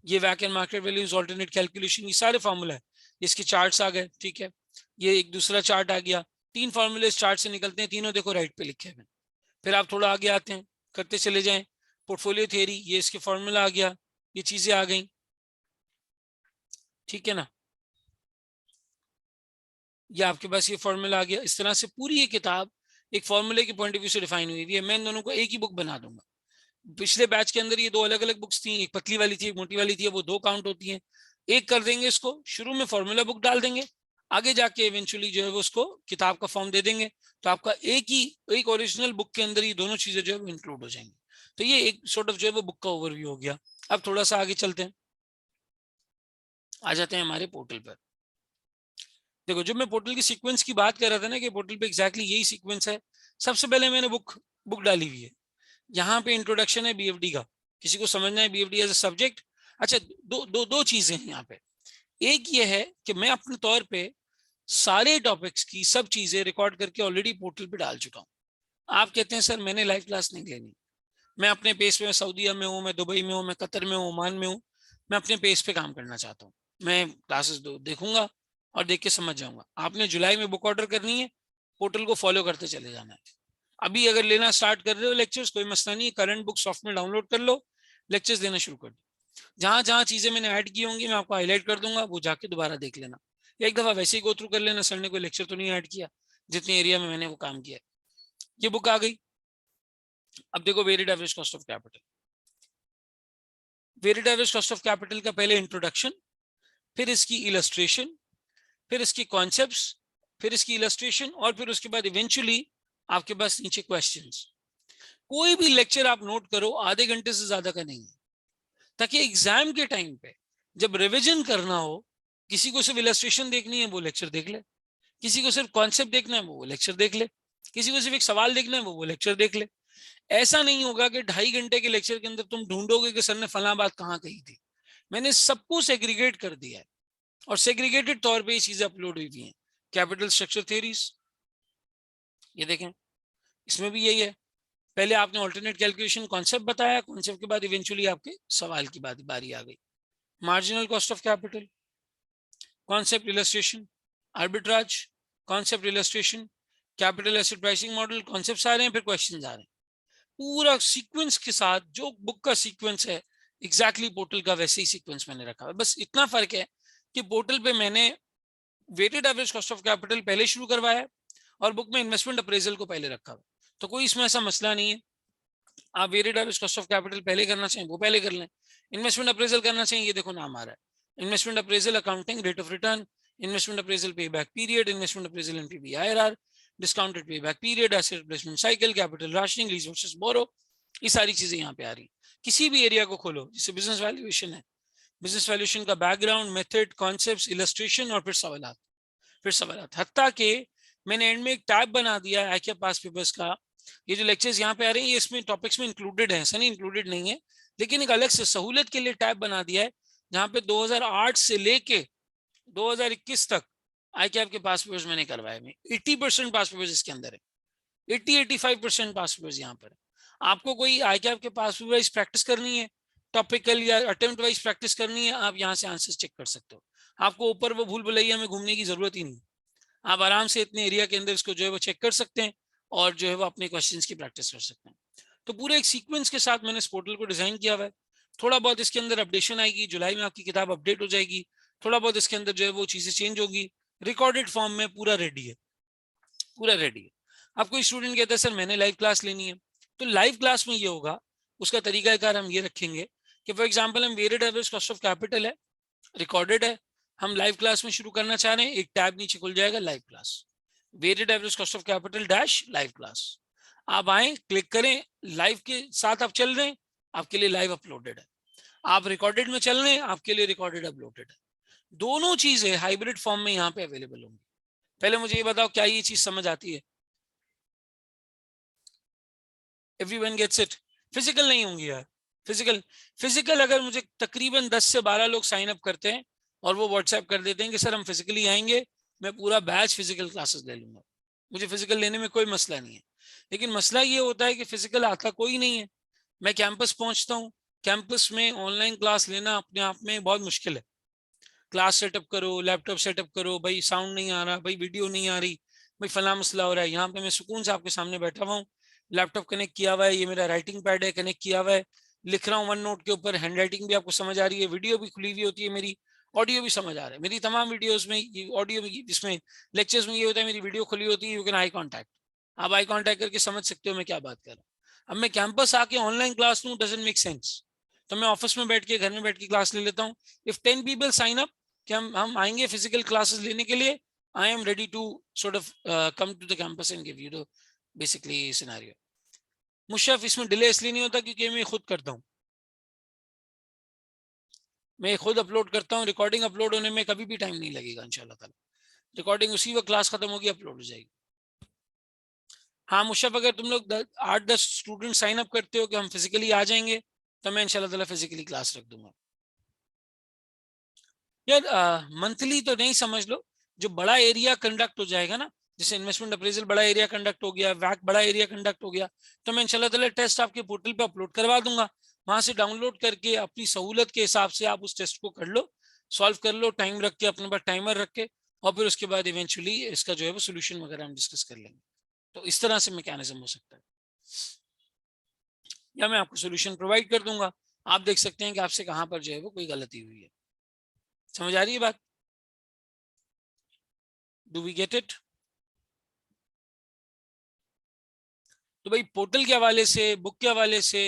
ये वैक and market values, alternate calculation, ये सारे फॉर्मूला है, इसके चार्ट्स आ गए, ठीक है। ये एक दूसरा चार्ट आ गया, 3 फॉर्मूले इस चार्ट से निकलते हैं, तीनों देखो राइट पे लिखे हैं। फिर आप थोड़ा आगे आते हैं, करते चले जाएं, पोर्टफोलियो थियरी, ये इसके फॉर्मूला आ गया, ये चीजें आ गई, ठीक है ना। ये आपके पास ये फॉर्मूला आ गया। इस तरह से पूरी ये किताब एक फॉर्मूले के पॉइंट ऑफ व्यू से डिफाइन हुई है। मैं इन दोनों को एक ही बुक बना दूंगा। पिछले बैच के अंदर ये 2 अलग अलग बुक्स थी, एक पतली वाली थी एक मोटी वाली थी, वो 2 काउंट होती हैं। एक कर देंगे इसको, शुरू में फॉर्मूला बुक डाल देंगे, आगे जाके इवेंचुअली जो है वो उसको किताब का फॉर्म दे देंगे, तो आपका एक ओरिजिनल बुक के अंदर ये दोनों चीजें जो है वो इंक्लूड हो जाएंगी। तो ये एक सॉर्ट ऑफ जो है वो बुक का ओवरव्यू हो गया। अब थोड़ा सा आगे चलते हैं, आ जाते हैं हमारे पोर्टल पर। देखो जब मैं पोर्टल की सीक्वेंस की बात कर रहा था ना कि पोर्टल पे एग्जैक्टली यही सीक्वेंस है, सबसे पहले मैंने बुक बुक डाली हुई है। यहाँ पे इंट्रोडक्शन है बीएफडी का, किसी को समझना है बीएफडी एज अ सब्जेक्ट। अच्छा, दो चीजें हैं यहाँ पे। एक ये है कि मैं अपने तौर पे सारे टॉपिक्स की सब चीजें रिकॉर्ड करके ऑलरेडी पोर्टल पे डाल चुका हूँ। आप कहते हैं सर मैंने लाइव क्लास नहीं लेनी, मैं अपने पेस पे, मैं सऊदीया में हूँ, मैं दुबई में हूँ, मैं कतर में हूँ, ओमान में हूँ, मैं अपने पेस पे काम करना चाहता हूँ, मैं क्लासेस देखूंगा और देख के समझ जाऊंगा। आपने जुलाई में बुक ऑर्डर करनी है, पोर्टल को फॉलो करते चले जाना है। अभी अगर लेना स्टार्ट कर रहे हो लेक्चर्स, कोई मसला नहीं है, करंट बुक सॉफ्ट में डाउनलोड कर लो, लेक्चर्स देना शुरू कर दो। जहां जहां चीजें मैंने ऐड की होंगी मैं आपको हाईलाइट कर दूंगा, वो जाके दोबारा देख लेना। एक दफा वैसे ही गो थ्रू कर लेना, सर ने कोई लेक्चर तो नहीं ऐड किया, जितने एरिया में मैंने वो काम किया। ये बुक आ गई। अब देखो varied average cost of capital. Varied average cost of capital का पहले इंट्रोडक्शन, फिर इसकी इलस्ट्रेशन, फिर इसके कॉन्सेप्ट्स, फिर इसकी इलस्ट्रेशन, और फिर उसके बाद इवेंचुअली आपके पास नीचे क्वेश्चंस। कोई भी लेक्चर आप नोट करो आधे घंटे से ज्यादा का नहीं है, ताकि एग्जाम के टाइम पे जब रिवीजन करना हो, किसी को सिर्फ इलस्ट्रेशन देखनी है वो लेक्चर देख ले, किसी को सिर्फ कॉन्सेप्ट देखना है वो लेक्चर देख ले, किसी को सिर्फ एक सवाल देखना है वो लेक्चर देख ले। ऐसा नहीं होगा कि 2.5 घंटे के लेक्चर के अंदर तुम ढूंढोगे कि सर ने फला बात कहाँ कही थी। मैंने सबको सेग्रीगेट कर दिया है और सेग्रीगेटेड तौर पे ये चीजें अपलोड हुई हैं। कैपिटल स्ट्रक्चर थ्योरीज, ये देखें, इसमें भी यही है। पहले आपने ऑल्टरनेट कैलकुलेशन कॉन्सेप्ट बताया, कॉन्सेप्ट के बाद इवेंचुअली आपके सवाल की बारी आ गई। Marginal cost of capital, concept illustration, arbitrage, concept illustration, capital asset pricing model, concept आ रहे हैं, फिर क्वेश्चन आ रहे हैं। पूरा सीक्वेंस के साथ, जो बुक का सीक्वेंस है एग्जैक्टली पोर्टल का वैसे ही सीक्वेंस मैंने रखा है। बस इतना फर्क है कि पोर्टल पे मैंने weighted average cost of capital पहले शुरू करवाया है और बुक में इन्वेस्टमेंट अप्रेजल को पहले रखा है। तो कोई इसमें ऐसा मसला नहीं है, आप weighted average cost of capital पहले करना चाहिए वो पहले कर लें, इन्वेस्टमेंट अप्रेजल करना चाहिए, ये देखो नाम आ रहा है, investment appraisal accounting rate of return, investment appraisal payback period, investment appraisal NPV IRR, discounted payback period, asset replacement cycle, capital rationing, lease versus borrow, ये सारी चीजें यहाँ पे आ रही। किसी भी एरिया को खोलो, जैसे बिजनेस वैल्यूएशन है, बिजनेस वैल्यूएशन का बैकग्राउंड, मेथड, कॉन्सेप्ट्स, इलस्ट्रेशन और फिर सवाल, हत्ता के मैंने एंड में एक टैब बना दिया है आईक्यू पास पेपर्स का। ये जो लेक्चर्स यहाँ पे आ रहे हैं ये इसमें टॉपिक्स में इंक्लूडेड है, ऐसा नहीं इंक्लूडेड नहीं है, लेकिन एक अलग से सहूलियत के लिए टैब बना दिया है जहाँ पे 2008 से लेके 2021 तक आईक्यू के पास पेपर्स मैंने करवाए में 80% पास पेपर्स इसके अंदर है, 80-85% पास पेपर्स यहाँ पर है। आपको कोई आईक्यू के पास वाइज प्रैक्टिस करनी है, टॉपिकल या अटेम्प्ट वाइज प्रैक्टिस करनी है, आप यहाँ से आंसर चेक कर सकते हो। आपको ऊपर वो भूल भुलैया में घूमने की जरूरत ही नहीं, आप आराम से इतने एरिया के अंदर इसको जो है वो चेक कर सकते हैं और जो है वो अपने क्वेश्चंस की प्रैक्टिस कर सकते हैं। तो पूरे एक सीक्वेंस के साथ मैंने इस पोर्टल को डिजाइन किया हुआ है। थोड़ा बहुत इसके अंदर अपडेशन आएगी, जुलाई में आपकी किताब अपडेट हो जाएगी, थोड़ा बहुत इसके अंदर जो है वो चीजें चेंज होगी, रिकॉर्डेड फॉर्म में पूरा रेडी है, पूरा रेडी है। अब कोई स्टूडेंट कहता है सर मैंने लाइव क्लास लेनी है, तो लाइव क्लास में ये होगा, उसका तरीकाकार हम ये रखेंगे कि फॉर एग्जाम्पल हम weighted average cost of capital है, रिकॉर्डेड है, हम लाइव क्लास में शुरू करना चाह रहे हैं, एक टैब नीचे खुल जाएगा live class, weighted average cost of capital dash live class. आप आए, क्लिक करें, लाइव के साथ आप चल रहे हैं, आपके लिए लाइव अपलोडेड है, आप रिकॉर्डेड में चल रहे हैं, आपके लिए रिकॉर्डेड अपलोडेड है। दोनों चीजें हाइब्रिड फॉर्म में यहाँ पे अवेलेबल होंगी। पहले मुझे ये बताओ क्या ये चीज समझ आती है? Everyone gets it? फिजिकल नहीं होंगी यार, फिजिकल अगर मुझे तकरीबन 10 से 12 लोग साइन अप करते हैं और वो व्हाट्सएप कर देते हैं कि सर हम फिजिकली आएंगे, मैं पूरा बैच फिजिकल क्लासेस ले लूंगा, मुझे फिजिकल लेने में कोई मसला नहीं है। लेकिन मसला ये होता है कि फिजिकल आता कोई नहीं है, मैं कैंपस पहुंचता हूँ, कैंपस में ऑनलाइन क्लास लेना अपने आप में बहुत मुश्किल है। क्लास सेटअप करो, लैपटॉप सेटअप करो, भाई साउंड नहीं आ रहा, भाई वीडियो नहीं आ रही, भाई फला मसला हो रहा है। यहाँ पे मैं सुकून से आपके सामने बैठा हुआ हूँ, लैपटॉप कनेक्ट किया हुआ है, ये मेरा राइटिंग पैड है कनेक्ट किया हुआ है, लिख रहा हूँ वन नोट के ऊपर, हैंड राइटिंग भी आपको समझ आ रही है, वीडियो भी खुली हुई होती है मेरी, ऑडियो भी समझ आ रहा है। मेरी तमाम वीडियोस में, ऑडियो में, इसमें लेक्चर्स में ये होता है, मेरी वीडियो खुली होती है, यू कैन आई कॉन्टैक्ट, आप आई कॉन्टैक्ट करके समझ सकते हो मैं क्या बात कर रहा हूँ। अब मैं कैंपस आके ऑनलाइन क्लास लूँ, डजंट मेक सेंस। तो मैं ऑफिस में बैठ के, घर में बैठ के क्लास ले लेता हूँ। इफ 10 पीपल साइन अप कि हम आएंगे फिजिकल क्लासेस लेने के लिए, I am ready to sort of come to the campus and give you the basically scenario. Musharraf इसमें डिले इसलिए नहीं होता क्योंकि मैं खुद करता हूँ, मैं खुद अपलोड करता हूँ, रिकॉर्डिंग अपलोड होने में कभी भी टाइम नहीं लगेगा इंशाल्लाह ताला, रिकॉर्डिंग उसी वक्त क्लास खत्म होगी अपलोड हो जाएगी। हाँ मुशर्रफ, अगर तुम लोग 8-10 स्टूडेंट साइन अप करते हो कि हम फिजिकली आ जाएंगे तो मैं इंशाल्लाह ताला फिजिकली क्लास रख दूंगा। यार मंथली तो नहीं समझ लो, जो बड़ा एरिया कंडक्ट हो जाएगा ना, जैसे इन्वेस्टमेंट अप्रेजल बड़ा एरिया कंडक्ट हो गया, वैक बड़ा एरिया कंडक्ट हो गया, तो मैं इंशाल्लाह ताला टेस्ट आपके पोर्टल पे अपलोड करवा दूंगा, वहां से डाउनलोड करके अपनी सहूलत के हिसाब से आप उस टेस्ट को कर लो, सॉल्व कर लो, टाइम रख के, अपने पास टाइमर रख के, और फिर उसके बाद इवेंचुअली इसका जो है वो सोल्यूशन वगैरह हम डिस्कस कर लेंगे। तो इस तरह से मैकेनिज्म हो सकता है, या मैं आपको सोल्यूशन प्रोवाइड कर दूंगा, आप देख सकते हैं कि आपसे कहाँ पर जो है वो कोई गलती हुई है। समझ आ रही है बात? Do we get it? तो भाई पोर्टल के हवाले से, बुक के हवाले से,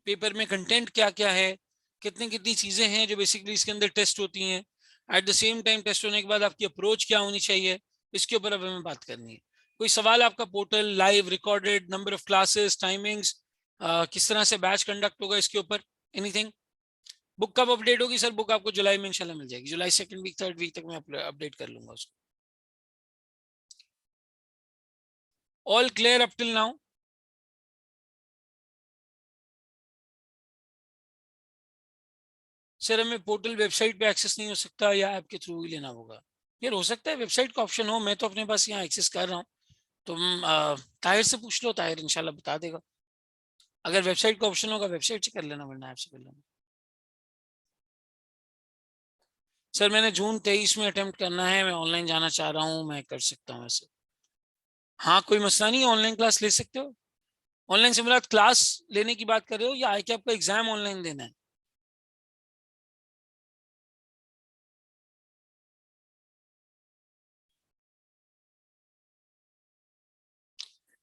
पेपर में कंटेंट क्या क्या है, कितनी कितनी चीजें हैं जो बेसिकली इसके अंदर टेस्ट होती हैं, at the same time test होने के बाद आपकी अप्रोच क्या होनी चाहिए, इसके ऊपर अब हमें बात करनी है। कोई सवाल आपका, portal live recorded, number of classes, timings, किस तरह से बैच कंडक्ट होगा, इसके ऊपर एनीथिंग। बुक कब अपडेट होगी सर? बुक आपको जुलाई में इंशाल्लाह मिल जाएगी, जुलाई सेकंड वीक थर्ड वीक तक मैं अपडेट कर लूंगा उसको। All clear up till now? Sir हमें पोर्टल वेबसाइट पे एक्सेस नहीं हो सकता या ऐप के थ्रू ही लेना होगा? यार हो सकता है वेबसाइट का ऑप्शन हो, मैं तो अपने पास यहाँ एक्सेस कर रहा हूँ। तुम ताहिर से पूछ लो, ताहिर इंशाल्लाह बता देगा। अगर वेबसाइट का ऑप्शन होगा वेबसाइट से कर लेना, वरना ऐप से कर लेना। सर मैंने जून 23 में अटेम्प्ट करना है, मैं ऑनलाइन जाना चाह रहा हूँ, मैं कर सकता हूँ ऐसे। हाँ कोई मसला नहीं है, ऑनलाइन क्लास ले सकते हो। ऑनलाइन से मुराद क्लास लेने की बात कर रहे हो या आई कैप का एग्जाम ऑनलाइन देना है?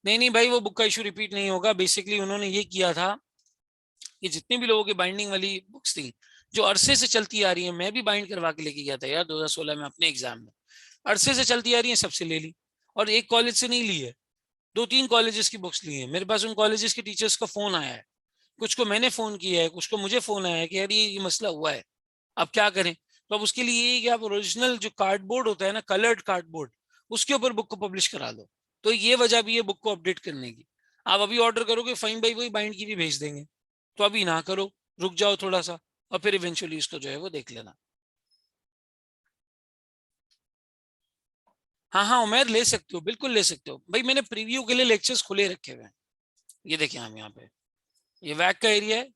नहीं नहीं भाई, वो बुक का इशू रिपीट नहीं होगा। बेसिकली उन्होंने ये किया था कि जितने भी लोगों की बाइंडिंग वाली बुक्स थी जो अरसे से चलती आ रही है, मैं भी बाइंड करवा के लेके गया था यार 2016 में अपने एग्जाम में, अरसे से चलती आ रही है, सबसे ले ली। और एक कॉलेज से नहीं ली है, दो तीन कॉलेजेस की बुक्स ली है। मेरे पास उन कॉलेजेस के टीचर्स का फोन आया है, कुछ को मैंने फोन किया है, कुछ को मुझे फोन आया है कि यार ये मसला हुआ है, अब क्या करें। तो अब उसके लिए ये कि आप ओरिजिनल जो कार्डबोर्ड होता है ना, कलर्ड कार्डबोर्ड, उसके ऊपर बुक को पब्लिश करा दो। तो ये वजह भी है बुक को अपडेट करने की। आप अभी ऑर्डर करोगे फाइन भाई, वही बाइंड की भी भेज देंगे। तो अभी ना करो, रुक जाओ थोड़ा सा, और फिर इवेंचुअली इसको जो है वो देख लेना। हाँ हाँ उमेर, ले सकते हो, बिल्कुल ले सकते हो भाई। मैंने प्रीव्यू के लिए लेक्चर्स खुले रखे हुए हैं। ये देखिए हम यहाँ पे, ये वैक का एरिया है,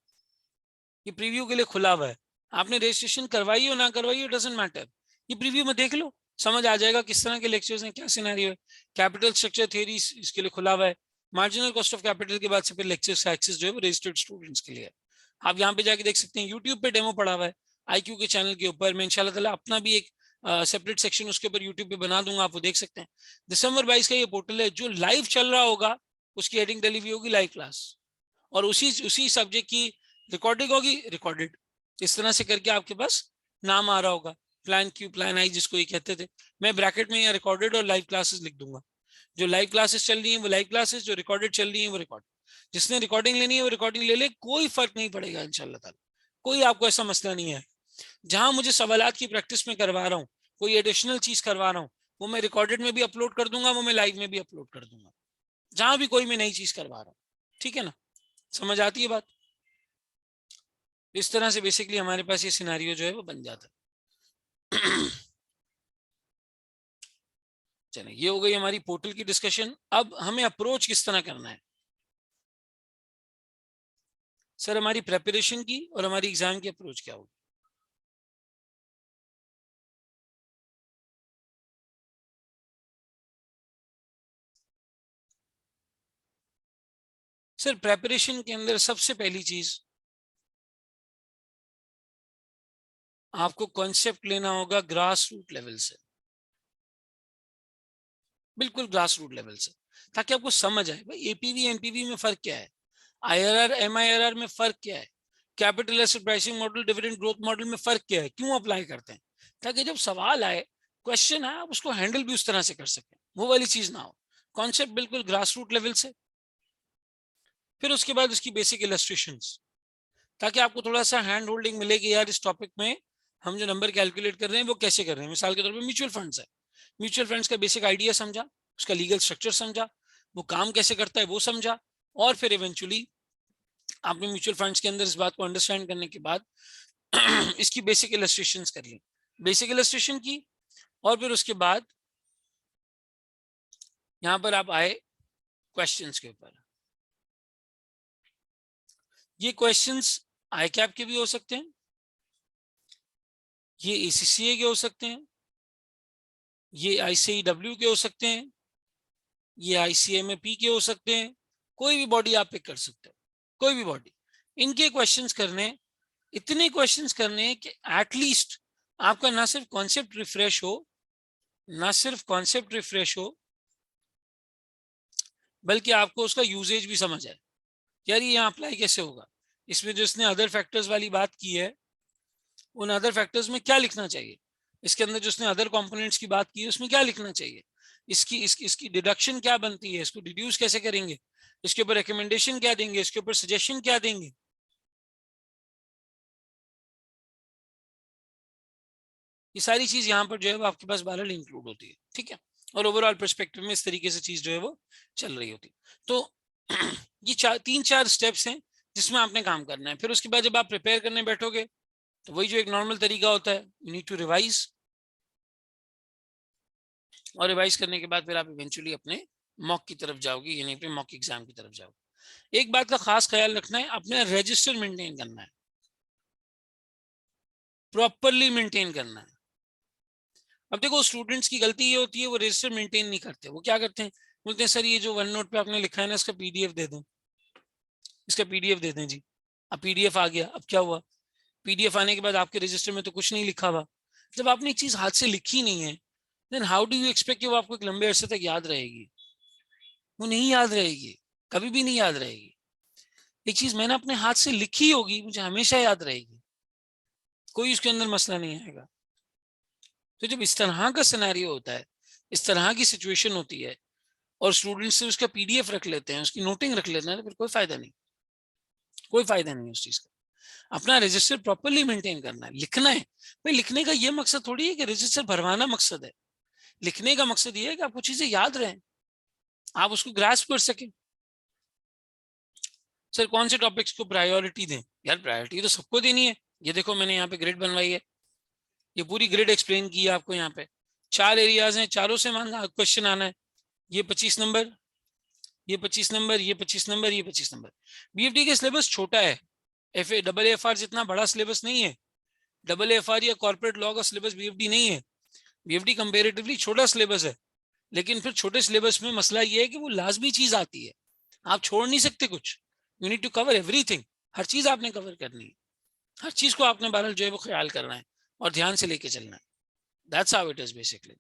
ये प्रीव्यू के लिए खुला हुआ है। आपने रजिस्ट्रेशन करवाई हो ना करवाई हो, डजेंट मैटर, ये प्रीव्यू में देख लो, समझ आ जाएगा किस तरह के लेक्चर्स हैं, क्या सिनेरियो है। कैपिटल स्ट्रक्चर थ्योरी इसके लिए खुला हुआ है। मार्जिनल कॉस्ट ऑफ कैपिटल के बाद से फिर लेक्चर्स का एक्सेस जो है वो रजिस्टर्ड स्टूडेंट्स के लिए है। आप यहाँ पे जाके देख सकते हैं, यूट्यूब पे डेमो पड़ा हुआ है आईक्यू के चैनल के ऊपर। मैं इंशाल्लाह ताला अपना भी एक सेपरेट सेक्शन उसके ऊपर यूट्यूब पे बना दूंगा, आप वो देख सकते हैं। दिसंबर 22 का ये पोर्टल है, जो लाइव चल रहा होगा उसकी हेडिंग डली हुई होगी लाइव क्लास, और उसी सब्जेक्ट की रिकॉर्डिंग होगी, रिकॉर्डेड। इस तरह से करके आपके पास नाम आ रहा होगा, प्लान क्यू प्लान आई जिसको ये कहते थे। मैं ब्रैकेट में यहाँ रिकॉर्डेड और लाइव क्लासेस लिख दूंगा। जो लाइव क्लासेस चल रही हैं वो लाइव क्लासेस, जो रिकॉर्डेड चल रही हैं वो रिकॉर्ड। जिसने रिकॉर्डिंग लेनी है वो रिकॉर्डिंग ले ले, कोई फर्क नहीं पड़ेगा इंशाल्लाह ताला। कोई आपको ऐसा मसला नहीं है। जहां मुझे सवालात की प्रैक्टिस में करवा रहा हूँ, कोई एडिशनल चीज करवा रहा हूँ, वो मैं रिकॉर्डेड में भी अपलोड कर दूंगा, वो मैं लाइव में भी अपलोड कर दूंगा, जहां भी कोई मैं नई चीज करवा रहा हूँ। ठीक है ना, समझ आती है बात? इस तरह से बेसिकली हमारे पास ये सिनारियो जो है वो बन जाता है। चलिए ये हो गई हमारी पोर्टल की डिस्कशन। अब हमें अप्रोच किस तरह करना है सर, हमारी प्रेपरेशन की और हमारी एग्जाम की अप्रोच क्या होगी? सर प्रेपरेशन के अंदर सबसे पहली चीज, आपको कॉन्सेप्ट लेना होगा ग्रास रूट लेवल से, बिल्कुल ग्रास रूट लेवल से, ताकि आपको समझ आए भाई एपीवी एनपीवी में फर्क क्या है, आईआरआर एमआईआरआर में फर्क क्या है, capital asset pricing model dividend growth model में फर्क क्या है, क्यों अप्लाई करते हैं, ताकि जब सवाल आए, क्वेश्चन आए, आप उसको हैंडल भी उस तरह से कर सकें, वो वाली चीज ना हो। कॉन्सेप्ट बिल्कुल ग्रास रूट लेवल से। फिर उसके बाद उसकी बेसिक इलस्ट्रेशंस, ताकि आपको थोड़ा सा हैंड होल्डिंग मिलेगी यार इस टॉपिक में हम जो नंबर कैलकुलेट कर रहे हैं वो कैसे कर रहे हैं। मिसाल के तौर पे म्यूचुअल फंड्स है, म्यूचुअल फंड्स का बेसिक आइडिया समझा, उसका लीगल स्ट्रक्चर समझा, वो काम कैसे करता है वो समझा, और फिर इवेंचुअली आपने म्यूचुअल फंड्स के अंदर इस बात को अंडरस्टैंड करने के बाद इसकी बेसिक इलस्ट्रेशंस कर ली, बेसिक इलस्ट्रेशन की। और फिर उसके बाद यहाँ पर आप आए क्वेश्चंस के ऊपर। ये क्वेश्चंस आई कैप के भी हो सकते हैं, ये एसीसीए के हो सकते हैं, ये आईसीडब्ल्यू के हो सकते हैं, ये आईसीएमपी के हो सकते हैं। कोई भी बॉडी आप पिक कर सकते हो, कोई भी बॉडी। इनके क्वेश्चंस करने, इतने क्वेश्चंस करने कि एटलीस्ट आपका ना सिर्फ कॉन्सेप्ट रिफ्रेश हो, ना सिर्फ कॉन्सेप्ट रिफ्रेश हो, बल्कि आपको उसका यूजेज भी समझ आए, यार ये यहाँ अप्लाई कैसे होगा, इसमें जो इसने अदर फैक्टर्स वाली बात की है, उन अदर फैक्टर्स में क्या लिखना चाहिए, इसके अंदर जो उसने अदर कंपोनेंट्स की बात की है उसमें क्या लिखना चाहिए, इसकी डिडक्शन क्या बनती है, इसको डिड्यूस कैसे करेंगे, इसके ऊपर रिकमेंडेशन क्या देंगे, इसके ऊपर सजेशन क्या देंगे। ये सारी चीज यहाँ पर जो है वो आपके पास बारल इंक्लूड होती है, ठीक है। और ओवरऑल पर्सपेक्टिव में इस तरीके से चीज जो है वो चल रही होती है। तो ये तीन चार स्टेप्स हैं जिसमें आपने काम करना है। फिर उसके बाद जब आप प्रिपेयर करने बैठोगे तो वही जो एक नॉर्मल तरीका होता है, यू नीड टू रिवाइज, और रिवाइज करने के बाद फिर आप इवेंचुअली अपने मॉक की तरफ जाओगे, यानी अपने मॉक एग्जाम की तरफ जाओगे। एक बात का खास ख्याल रखना है, अपना रजिस्टर मेंटेन करना है, प्रॉपरली मेंटेन करना है। अब देखो स्टूडेंट्स की गलती ये होती है वो रजिस्टर मेंटेन नहीं करते। वो क्या करते हैं, बोलते हैं सर ये जो वन नोट पे आपने लिखा है ना इसका पीडीएफ दे दें, इसका पीडीएफ दे दें जी। अब पीडीएफ आ गया, अब क्या हुआ, पीडीएफ आने के बाद आपके रजिस्टर में तो कुछ नहीं लिखा हुआ। जब आपने एक चीज हाथ से लिखी नहीं है then how do you expect कि वो आपको एक लंबे अरसे तक याद रहेगी। वो नहीं याद रहेगी, कभी भी नहीं याद रहेगी। एक चीज मैंने अपने हाथ से लिखी होगी मुझे हमेशा याद रहेगी, कोई उसके अंदर मसला नहीं आएगा। तो जब इस तरह का सिनेरियो होता है, इस तरह की सिचुएशन होती है और स्टूडेंट्स से उसका पीडीएफ रख लेते हैं, उसकी नोटिंग रख लेते हैं, तो फिर कोई फायदा नहीं, कोई फायदा नहीं उस चीज का। अपना रजिस्टर प्रॉपरली मेंटेन करना है, लिखना है। भाई लिखने का ये मकसद थोड़ी है कि रजिस्टर भरवाना मकसद है। लिखने का मकसद ये है कि आपको चीजें याद रहें, आप उसको ग्रास्प कर सकें। सर कौन से टॉपिक्स को प्रायोरिटी दें, यार प्रायोरिटी तो सबको देनी है। ये देखो मैंने यहाँ पे ग्रिड बनवाई है, ये पूरी ग्रिड एक्सप्लेन की है आपको। यहाँ पे 4 एरियाज हैं, चारों से क्वेश्चन आना है। ये 25 नंबर, ये 25 नंबर, ये 25 नंबर, ये 25 नंबर। बीएफडी का सिलेबस छोटा है, एफ आर जितना बड़ा सिलेबस नहीं है। AFR या कॉर्पोरेट लॉ का सिलेबस बीएफडी नहीं है। बीएफडी कंपेरेटिवली छोटा सिलेबस है, लेकिन फिर छोटे सिलेबस में मसला ये है कि वो लाजमी चीज आती है, आप छोड़ नहीं सकते कुछ। You need to cover everything, हर चीज आपने कवर करनी है, हर चीज को आपने बहरहाल जो है वो ख्याल करना है और ध्यान से लेके चलना है। That's how it is basically.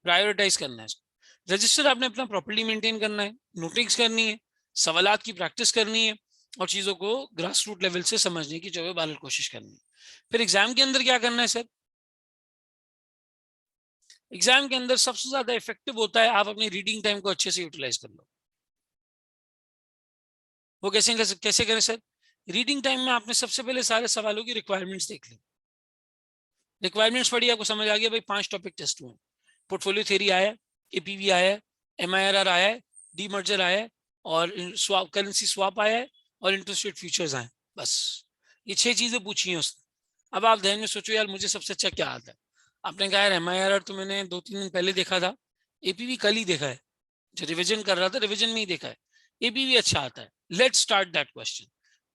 Prioritise करना है इसको। रजिस्टर आपने अपना प्रॉपर्ली मेंटेन करना है, नोटिंग्स करनी है, सवालात की प्रैक्टिस करनी है और चीजों को ग्रास रूट लेवल से समझने की जो है बाल कोशिश करनी है। फिर एग्जाम के अंदर क्या करना है सर, एग्जाम के अंदर सबसे ज्यादा इफेक्टिव होता है आप अपनी रीडिंग टाइम को अच्छे से यूटिलाइज कर लो। वो कैसे करें सर, रीडिंग टाइम में आपने सबसे पहले सारे सवालों की रिक्वायरमेंट्स देख ली। रिक्वायरमेंट्स पढ़ी, आपको समझ आ गया भाई 5 टॉपिक टेस्ट हुए, पोर्टफोलियो थ्योरी आया, एपीवी आया, एमआईआरआर आया, डीमर्जर आया और स्वाप करेंसी स्वाप आया है और इंटरेस्ट रेट फ्यूचर्स आए। बस ये 6 चीजें पूछी हैं उसने। अब आप ध्यान में सोचो यार मुझे सबसे अच्छा क्या आता है। आपने कहा यार एमआईआरआर तो मैंने 2-3 दिन पहले देखा था, एपीवी कल ही देखा है, जो रिविजन कर रहा था रिविजन में ही देखा है, एपीवी अच्छा आता है। Let's start that question,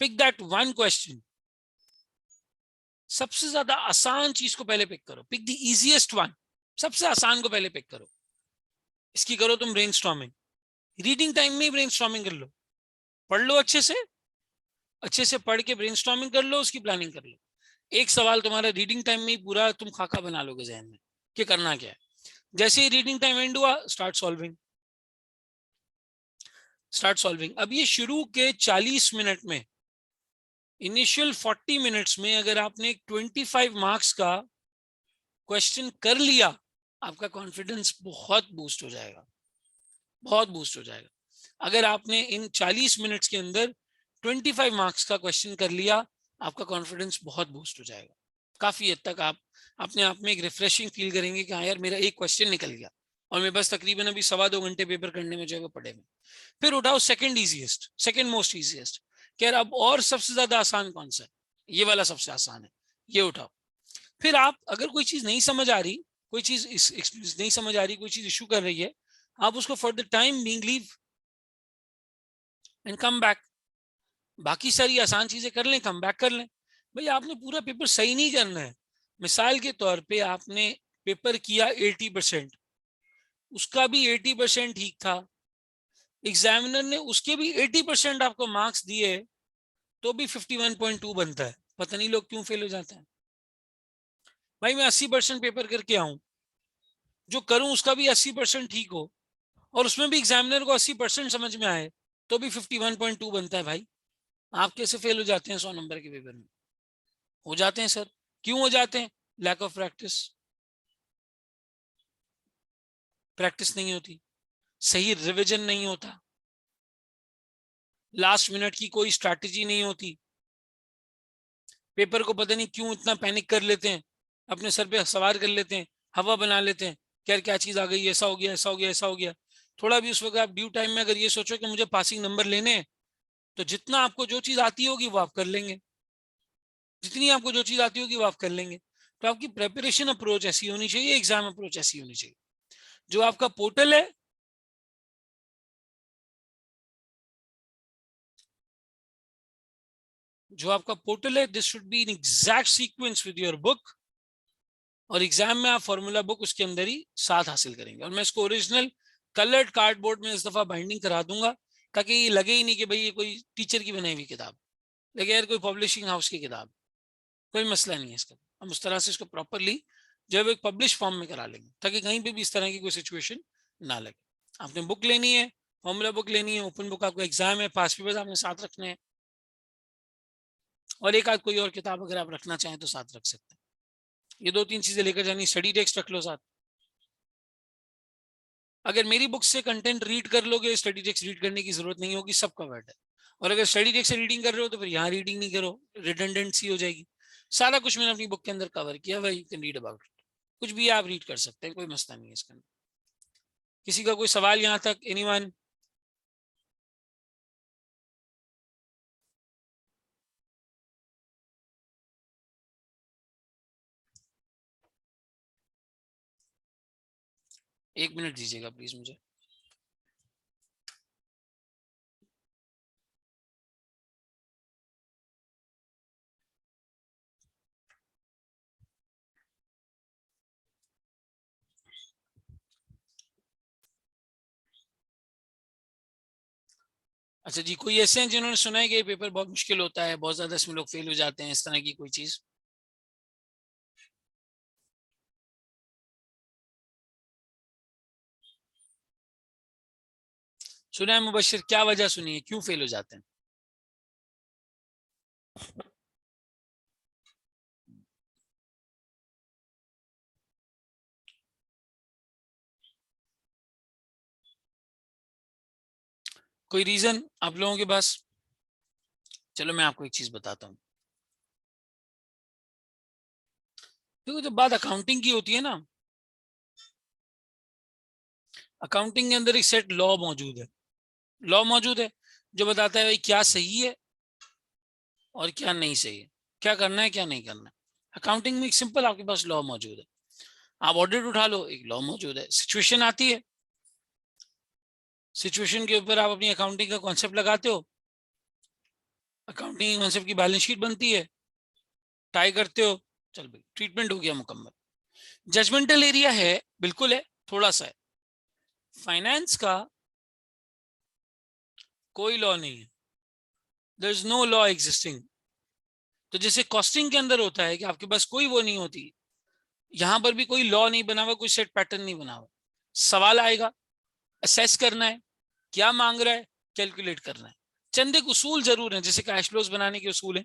pick that one question. सबसे ज्यादा आसान चीज को पहले पिक करो, पिक द इजीएस्ट वन, सबसे आसान को पहले पिक करो। इसकी करो तुम ब्रेनस्टॉर्मिंग, रीडिंग टाइम में ही ब्रेनस्टॉर्मिंग कर लो, पढ़ लो अच्छे से पढ़ के ब्रेनस्टॉर्मिंग कर लो, उसकी प्लानिंग कर लो। एक सवाल तुम्हारा रीडिंग टाइम में ही पूरा तुम खाका बना लोगे जहन में कि करना क्या है। जैसे ही रीडिंग टाइम एंड हुआ स्टार्ट सॉल्विंग, स्टार्ट सॉल्विंग। अब ये शुरू के 40 मिनट में, इनिशियल 40 मिनट्स में अगर आपने 25 मार्क्स का क्वेश्चन कर लिया, आपका कॉन्फिडेंस बहुत बूस्ट हो जाएगा, बहुत बूस्ट हो जाएगा। अगर आपने इन 40 मिनट्स के अंदर 25 मार्क्स का क्वेश्चन कर लिया, आपका कॉन्फिडेंस बहुत बूस्ट हो जाएगा। काफी हद तक आप अपने आप में एक रिफ्रेशिंग फील करेंगे कि हाँ यार मेरा एक क्वेश्चन निकल गया और मैं बस तकरीबन अभी 2.25 घंटे पेपर करने में जो है वो पड़े में। फिर उठाओ second easiest, second most easiest, क्या अब और सबसे ज्यादा आसान कौन सा है, ये वाला सबसे आसान है, ये उठाओ। फिर आप अगर कोई चीज नहीं समझ आ रही, कोई चीज नहीं समझ आ रही, कोई चीज इशू कर रही है, आप उसको for the time being leave and come back. बाकी सारी आसान चीजें कर लें, कम बैक कर लें। भाई आपने पूरा पेपर सही नहीं करना है। मिसाल के तौर पे आपने पेपर किया 80%, उसका भी 80% ठीक था, एग्जामिनर ने उसके भी 80% आपको मार्क्स दिए, तो भी 51.2 बनता है। पता नहीं लोग क्यों फेल हो जाते हैं। भाई मैं 80% पेपर करके आऊं, जो करूं उसका भी 80% ठीक हो और उसमें भी एग्जामिनर को 80% समझ में आए, तो भी 51.2 बनता है। भाई आप कैसे फेल हो जाते हैं 100 नंबर के पेपर में? हो जाते हैं सर। क्यों हो जाते हैं? लैक ऑफ प्रैक्टिस, प्रैक्टिस नहीं होती, सही रिवीजन नहीं होता, लास्ट मिनट की कोई स्ट्रैटेजी नहीं होती, पेपर को पता नहीं क्यों इतना पैनिक कर लेते हैं, अपने सर पे सवार कर लेते हैं, हवा बना लेते हैं कि यार क्या चीज आ गई, ऐसा हो गया, ऐसा हो गया, ऐसा हो गया। थोड़ा भी उस वक्त आप ड्यू टाइम में अगर ये सोचो कि मुझे पासिंग नंबर लेने हैं, तो जितना आपको जो चीज आती होगी वो आप कर लेंगे, जितनी आपको जो चीज आती होगी वो आप कर लेंगे। तो आपकी प्रेपरेशन अप्रोच ऐसी होनी चाहिए, एग्जाम अप्रोच ऐसी होनी चाहिए। जो आपका पोर्टल है, this should be in exact sequence with your book, और एग्जाम में आप फॉर्मूला बुक उसके अंदर ही साथ हासिल करेंगे। और मैं इसको ओरिजिनल कलर्ड कार्डबोर्ड में इस दफा बाइंडिंग करा दूंगा, ताकि ये लगे ही नहीं कि भाई ये कोई टीचर की बनाई हुई किताब, लेकिन यार कोई पब्लिशिंग हाउस की किताब, कोई मसला नहीं है इसका। हम उस तरह से इसको प्रॉपरली जब एक पब्लिश फॉर्म में करा लेंगे, ताकि कहीं पे भी इस तरह की कोई सिचुएशन ना लगे। आपने बुक लेनी है, फॉर्मूला बुक लेनी है, ओपन बुक आपको एग्जाम है, पास पेपर्स आपने साथ रखने हैं, और एक आध कोई और किताब अगर आप रखना चाहें तो साथ रख सकते हैं। ये दो तीन चीजें लेकर जानी। स्टडी टेक्स्ट रख लो साथ, अगर मेरी बुक से कंटेंट रीड कर लोगे, स्टडी टेक्स्ट रीड करने की जरूरत नहीं होगी, सब कवर्ड है। और अगर स्टडी टेक्स्ट से रीडिंग कर रहे हो तो फिर यहाँ रीडिंग नहीं करो, रिडंडेंसी हो जाएगी। सारा कुछ मैंने अपनी बुक के अंदर कवर किया, भाई you can read about it, कुछ भी आप रीड कर सकते हैं, कोई मसला नहीं है इसके अंदर। किसी का कोई सवाल यहाँ तक? एनीवन? एक मिनट दीजिएगा प्लीज मुझे। अच्छा जी, कोई ऐसे हैं जिन्होंने सुना है कि ये पेपर बहुत मुश्किल होता है, बहुत ज्यादा इसमें लोग फेल हो जाते हैं, इस तरह की कोई चीज? सुना है मुबशिर? क्या वजह सुनी है, क्यों फेल हो जाते हैं? कोई रीजन आप लोगों के पास? चलो मैं आपको एक चीज बताता हूँ। देखो जब बात अकाउंटिंग की होती है ना, अकाउंटिंग के अंदर एक सेट लॉ मौजूद है, लॉ मौजूद है जो बताता है भाई क्या सही है और क्या नहीं सही है, क्या करना है क्या नहीं करना है। अकाउंटिंग में एक सिंपल आपके पास लॉ मौजूद है। आप ऑडिट उठा लो, एक लॉ मौजूद है। सिचुएशन आती है, सिचुएशन के ऊपर आप अपनी अकाउंटिंग का कॉन्सेप्ट लगाते हो, अकाउंटिंग कॉन्सेप्ट की बैलेंस शीट बनती है, टाई करते हो, चल भाई ट्रीटमेंट हो गया मुकम्मल। जजमेंटल एरिया है, बिल्कुल है, थोड़ा सा है। फाइनेंस का कोई लॉ नहीं है, there is no law existing. तो जैसे कॉस्टिंग के अंदर होता है कि आपके पास कोई वो नहीं होती, यहां पर भी कोई लॉ नहीं बना हुआ, कोई सेट पैटर्न नहीं बना हुआ। सवाल आएगा, असेस करना है, क्या मांग रहा है, कैलकुलेट करना है। चंद एक उसूल जरूर है, जैसे कैश फ्लोज बनाने के उसूल है,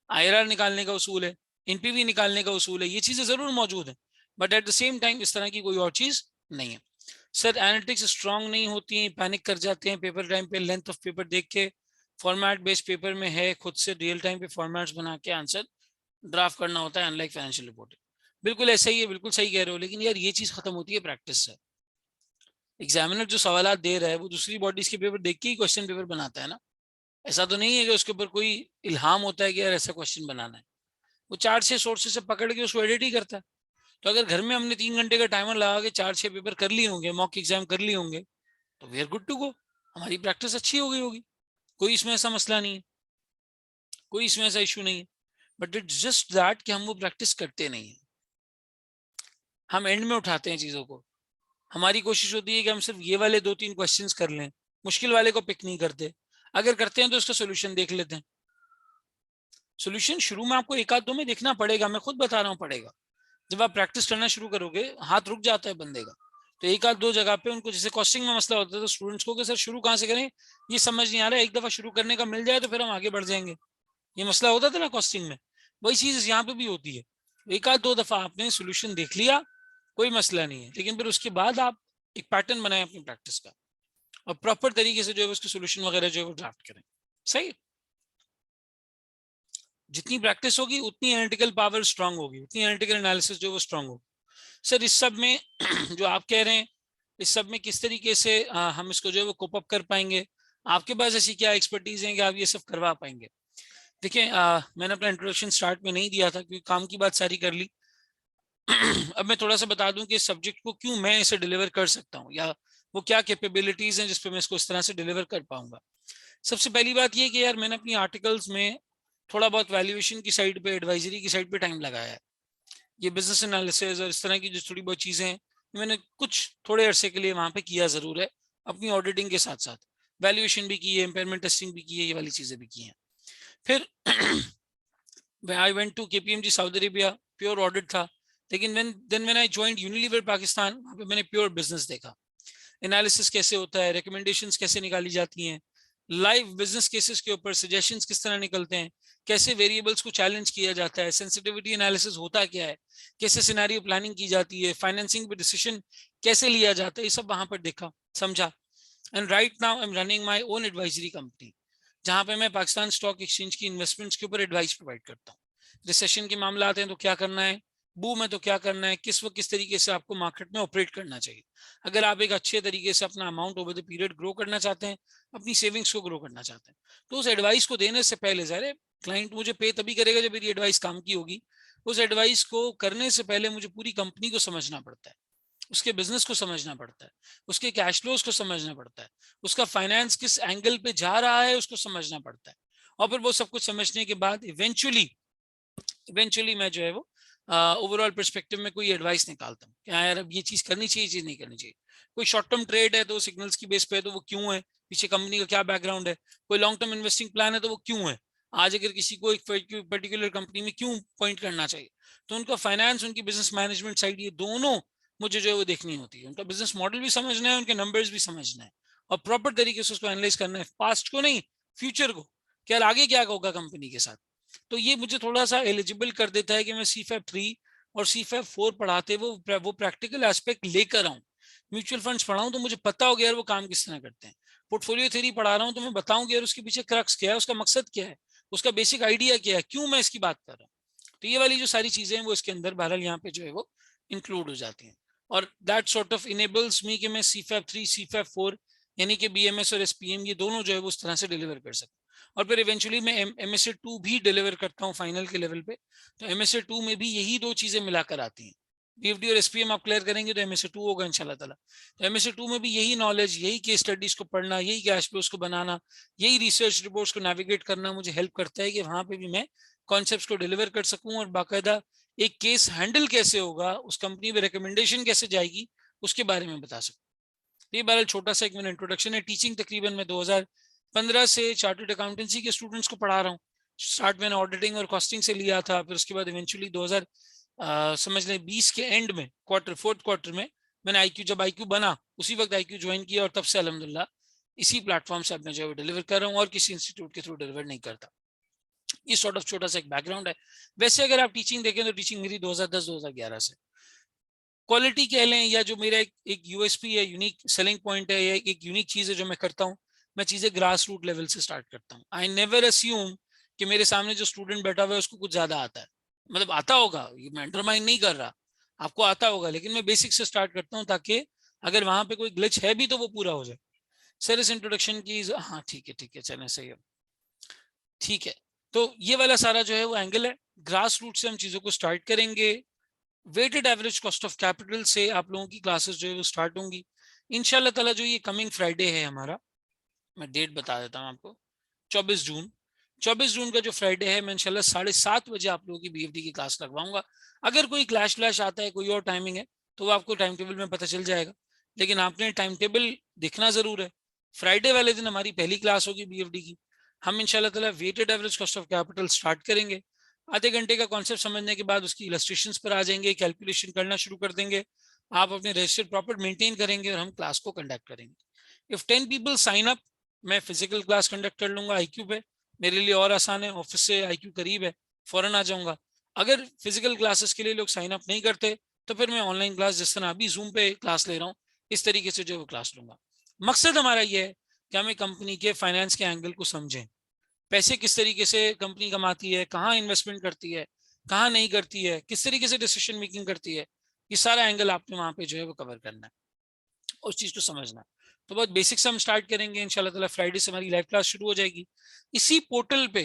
आईआरआर निकालने का उसूल है, एनपीवी निकालने का उसूल है, ये चीजें जरूर मौजूद है, but at the same time इस तरह की कोई और चीज नहीं है। सर एनालिटिक्स स्ट्रांग नहीं होती, पैनिक कर जाते हैं पेपर टाइम पे, लेंथ ऑफ पेपर देख के। फॉर्मेट बेस्ड पेपर में है, खुद से रियल टाइम पे फॉर्मेट्स बना के आंसर ड्राफ्ट करना होता है, अनलाइक फाइनेंशियल रिपोर्टिंग। बिल्कुल ऐसा ही है, बिल्कुल सही कह रहे हो, लेकिन यार ये चीज खत्म होती है प्रैक्टिस से। एग्जामिनर जो सवाल दे रहा है वो दूसरी बॉडीज के पेपर देख के ही क्वेश्चन पेपर बनाता है ना। ऐसा तो नहीं है कि उसके ऊपर कोई इल्हाम होता है कि यार ऐसा क्वेश्चन बनाना है। वो चार छह सोर्सेज से पकड़ के उसको एडिट ही करता है। तो अगर घर में हमने 3 घंटे का टाइमर लगा के चार छह पेपर कर लिए होंगे, मॉक एग्जाम कर लिए होंगे, तो we are good to go, हमारी प्रैक्टिस अच्छी हो गई होगी। कोई इसमें ऐसा मसला नहीं है, कोई इसमें ऐसा इशू नहीं है। बट इट्स जस्ट दैट कि हम वो प्रैक्टिस करते नहीं है, हम एंड में उठाते हैं चीजों को। हमारी कोशिश होती है कि हम सिर्फ ये वाले 2-3 क्वेश्चंस कर लें, मुश्किल वाले को पिक नहीं करते। अगर करते हैं तो उसका सोल्यूशन देख लेते हैं। सोल्यूशन शुरू में आपको एक आध दो में देखना पड़ेगा, मैं खुद बता रहा हूँ पड़ेगा। जब आप प्रैक्टिस करना शुरू करोगे हाथ रुक जाता है बंदे का। तो एक आध दो जगह पे उनको, जैसे कॉस्टिंग में मसला होता है तो स्टूडेंट्स को कि सर शुरू कहाँ से करें ये समझ नहीं आ रहा है, एक दफा शुरू करने का मिल जाए तो फिर हम आगे बढ़ जाएंगे। ये मसला होता था ना कॉस्टिंग में, वही चीज यहाँ पे भी होती है। एक आध दो दफा आपने सोल्यूशन देख लिया, कोई मसला नहीं है, लेकिन फिर उसके बाद आप एक पैटर्न बनाएं अपनी प्रैक्टिस का और प्रॉपर तरीके से जो है उसके सोल्यूशन वगैरह जो है वो ड्राफ्ट करें। सही, जितनी प्रैक्टिस होगी उतनी एनालिटिकल पावर स्ट्रांग होगी, उतनी एनालिटिकल एनालिसिस जो वो स्ट्रांग होगी। सर इस सब में जो आप कह रहे हैं, इस सब में किस तरीके से हम इसको जो है वो कोप अप कर पाएंगे, आपके पास ऐसी क्या एक्सपर्टीज है कि आप ये सब करवा पाएंगे? देखिए मैंने अपना इंट्रोडक्शन स्टार्ट में नहीं दिया था क्योंकि काम की बात सारी कर ली। अब मैं थोड़ा सा बता दूं कि इस सब्जेक्ट को क्यों मैं इसे डिलीवर कर सकता हूँ, या वो क्या कैपेबिलिटीज हैं जिस पे मैं इसको इस तरह से डिलीवर कर पाऊंगा। सबसे पहली बात ये कि यार मैंने अपनी आर्टिकल्स में थोड़ा बहुत वैल्यूएशन की साइड पे, एडवाइजरी की साइड पे टाइम लगाया है। ये बिजनेस एनालिसिस और इस तरह की जो थोड़ी बहुत चीजें हैं मैंने कुछ थोड़े अरसे के लिए वहां पे किया जरूर है, अपनी ऑडिटिंग के साथ साथ वैल्यूएशन भी की है, इम्पेयरमेंट टेस्टिंग भी की है, ये वाली चीजें भी की हैं। फिर I went to KPMG Saudi Arabia, pure audit था। लेकिन when I joined Unilever Pakistan, वहां पे मैंने प्योर बिजनेस देखा, एनालिसिस कैसे होता है, रिकमेंडेशंस कैसे निकाली जाती हैं, लाइव बिजनेस केसेस के ऊपर सजेशंस किस तरह निकलते हैं, कैसे वेरिएबल्स को चैलेंज किया जाता है, सेंसिटिविटी एनालिसिस होता क्या है, कैसे सिनेरियो प्लानिंग की जाती है, फाइनेंसिंग पे डिसीजन कैसे लिया जाता है, ये सब वहां पर देखा समझा। And right now I am running my own advisory company, जहां पे मैं पाकिस्तान स्टॉक एक्सचेंज की इन्वेस्टमेंट्स के ऊपर एडवाइस प्रोवाइड करता हूँ। रिसेशन के मामला आते हैं तो क्या करना है, बूम है तो क्या करना है, किस वक्त किस तरीके से आपको मार्केट में ऑपरेट करना चाहिए, अगर आप एक अच्छे तरीके से अपना amount over the period grow करना चाहते हैं, अपनी सेविंग्स को ग्रो करना चाहते हैं, तो उस एडवाइस को देने से पहले, ज़ाहिर क्लाइंट मुझे पे तभी करेगा जब मेरी एडवाइस काम की होगी। उस एडवाइस को करने से पहले मुझे पूरी कंपनी को समझना पड़ता है, उसके बिजनेस को समझना पड़ता है, उसके कैश फ्लोज को समझना पड़ता है, उसका फाइनेंस किस एंगल पे जा रहा है उसको समझना पड़ता है। और फिर वो सब कुछ समझने के बाद इवेंचुअली मैं जो है वो ओवरऑल पर्सपेक्टिव में कोई एडवाइस निकालता हूँ कि हाँ यार अब ये चीज करनी चाहिए, चीज नहीं करनी चाहिए। कोई शॉर्ट टर्म ट्रेड है तो सिग्नल्स की बेस पे है तो वो क्यों है, पीछे कंपनी का क्या बैकग्राउंड है, कोई लॉन्ग टर्म इन्वेस्टिंग प्लान है तो वो क्यों है, आज अगर किसी को एक पर्टिकुलर कंपनी में क्यों पॉइंट करना चाहिए, तो उनका फाइनेंस, उनकी बिजनेस मैनेजमेंट साइड, ये दोनों मुझे जो है वो देखनी होती है। उनका बिजनेस मॉडल भी समझना है, उनके नंबर्स भी समझना है और प्रॉपर तरीके से उसको एनालाइज करना है, पास्ट को नहीं फ्यूचर को, क्या आगे क्या होगा कंपनी के साथ। तो ये मुझे थोड़ा सा एलिजिबल कर देता है कि मैं CFAP 3 और CFAP 4 पढ़ाते वो प्रैक्टिकल एस्पेक्ट लेकर आऊँ। म्यूचुअल फंड्स पढ़ाऊँ तो मुझे पता हो गया यार वो काम किस तरह करते हैं, पोर्टफोलियो थ्योरी पढ़ा रहा हूँ तो मैं बताऊँ यार उसके पीछे क्रक्स क्या है, उसका मकसद क्या है, उसका बेसिक आइडिया क्या है, क्यों मैं इसकी बात कर रहा हूँ। तो ये वाली जो सारी चीजें हैं वो इसके अंदर बहरहाल यहाँ पे जो है वो इंक्लूड हो जाती हैं। और दैट सॉर्ट ऑफ इनेबल्स मी कि मैं CFAP 3 CFAP 4 यानी कि BMS और SPM ये दोनों जो है वो उस तरह से डिलीवर कर सकता हूँ। और फिर इवेंचुअली मैं MSA 2 भी डिलीवर करता हूँ फाइनल के लेवल पे। तो MSA 2 में भी यही दो चीजें मिलाकर आती हैं। BFD और SPM आप क्लियर करेंगे तो MSA 2 होगा इंशाल्लाह ताला। तो MSA 2 में भी यही नॉलेज, यही केस स्टडीज को पढ़ना, यही कैश फ्लोज को बनाना, यही रिसर्च रिपोर्ट्स को नेविगेट करना मुझे हेल्प करता है कि वहां पे भी मैं कॉन्सेप्ट्स को डिलीवर कर सकूं और बाकायदा एक केस हैंडल कैसे होगा, उस कंपनी में रिकमेंडेशन कैसे जाएगी, उसके बारे में बता सकूं। ये बहरहाल छोटा सा एक मेरा इंट्रोडक्शन है। टीचिंग तकरीबन मैं 2015 से चार्टर्ड अकाउंटेंसी के स्टूडेंट्स को पढ़ा रहा हूँ। स्टार्ट मैंने ऑडिटिंग और कॉस्टिंग से लिया था, फिर उसके बाद इवेंचुअली 2000 समझ लें 20 के एंड में फोर्थ क्वार्टर में मैंने जब IQ बना उसी वक्त IQ ज्वाइन किया और तब से अल्हम्दुलिल्लाह इसी प्लेटफॉर्म से अब मैं जो है डिलीवर कर रहा हूँ और किसी इंस्टीट्यूट के थ्रू डिलीवर नहीं करता। ये सॉर्ट ऑफ छोटा सा एक बैकग्राउंड है। वैसे अगर आप टीचिंग देखें तो टीचिंग मेरी 2010-2011 से, क्वालिटी कह लें या जो मेरा एक USP है, यूनिक सेलिंग पॉइंट है, या एक यूनिक चीज है जो मैं करता हूँ, मैं चीजें ग्रास रूट लेवल से स्टार्ट करता हूँ। आई नेवर अस्यूम कि मेरे सामने जो स्टूडेंट बैठा हुआ है उसको कुछ ज्यादा आता है, मतलब आता होगा, ये मैं अंडरमाइन नहीं कर रहा, आपको आता होगा, लेकिन मैं बेसिक से स्टार्ट करता हूँ ताकि अगर वहां पे कोई ग्लिच है भी तो वो पूरा हो जाए। सर इस इंट्रोडक्शन की, हाँ ठीक है चलें, सही है, ठीक है। तो ये वाला सारा जो है वो एंगल है, ग्रास रूट से हम चीजों को स्टार्ट करेंगे। Weighted average cost of capital से आप लोगों की क्लासेस जो है वो स्टार्ट होंगी इंशाल्लाह ताला। जो ये कमिंग फ्राइडे है हमारा, मैं डेट बता देता हूँ आपको, 24 जून। 24 जून का जो फ्राइडे है मैं इंशाल्लाह 7:30 बजे आप लोगों की BFD की क्लास लगवाऊंगा। अगर कोई क्लैश व्लैश आता है, कोई और टाइमिंग है, तो वो आपको टाइम टेबल में पता चल जाएगा, लेकिन आपने टाइम टेबल देखना जरूर है। फ्राइडे वाले दिन हमारी पहली क्लास होगी BFD की। हम इंशाल्लाह ताला weighted average cost of capital start करेंगे। आधे घंटे का कॉन्सेप्ट समझने के बाद उसकी इलस्ट्रेशंस पर आ जाएंगे, कैलकुलेशन करना शुरू कर देंगे, आप अपने रजिस्टर्ड प्रॉपर्ट मेंटेन करेंगे और हम क्लास को कंडक्ट करेंगे। इफ 10 पीपल साइन अप, मैं फिजिकल क्लास कंडक्ट कर लूंगा IQ पे, मेरे लिए और आसान है, ऑफिस से IQ करीब है, फौरन आ जाऊंगा। अगर फिजिकल क्लासेस के लिए लोग साइन अप नहीं करते तो फिर मैं ऑनलाइन क्लास, जिस तरह अभी जूम पे क्लास ले रहा हूँ, इस तरीके से जो वो क्लास लूंगा। मकसद हमारा ये है कि हमें कंपनी के फाइनेंस के एंगल को समझें, पैसे किस तरीके से कंपनी कमाती है, कहाँ इन्वेस्टमेंट करती है, कहाँ नहीं करती है, किस तरीके से डिसीजन मेकिंग करती है, ये सारा एंगल आपने वहां पे जो है वो कवर करना है, उस चीज को समझना है। तो बहुत बेसिक से हम स्टार्ट करेंगे इंशाल्लाह ताला। फ्राइडे से हमारी लाइव क्लास शुरू हो जाएगी। इसी पोर्टल पे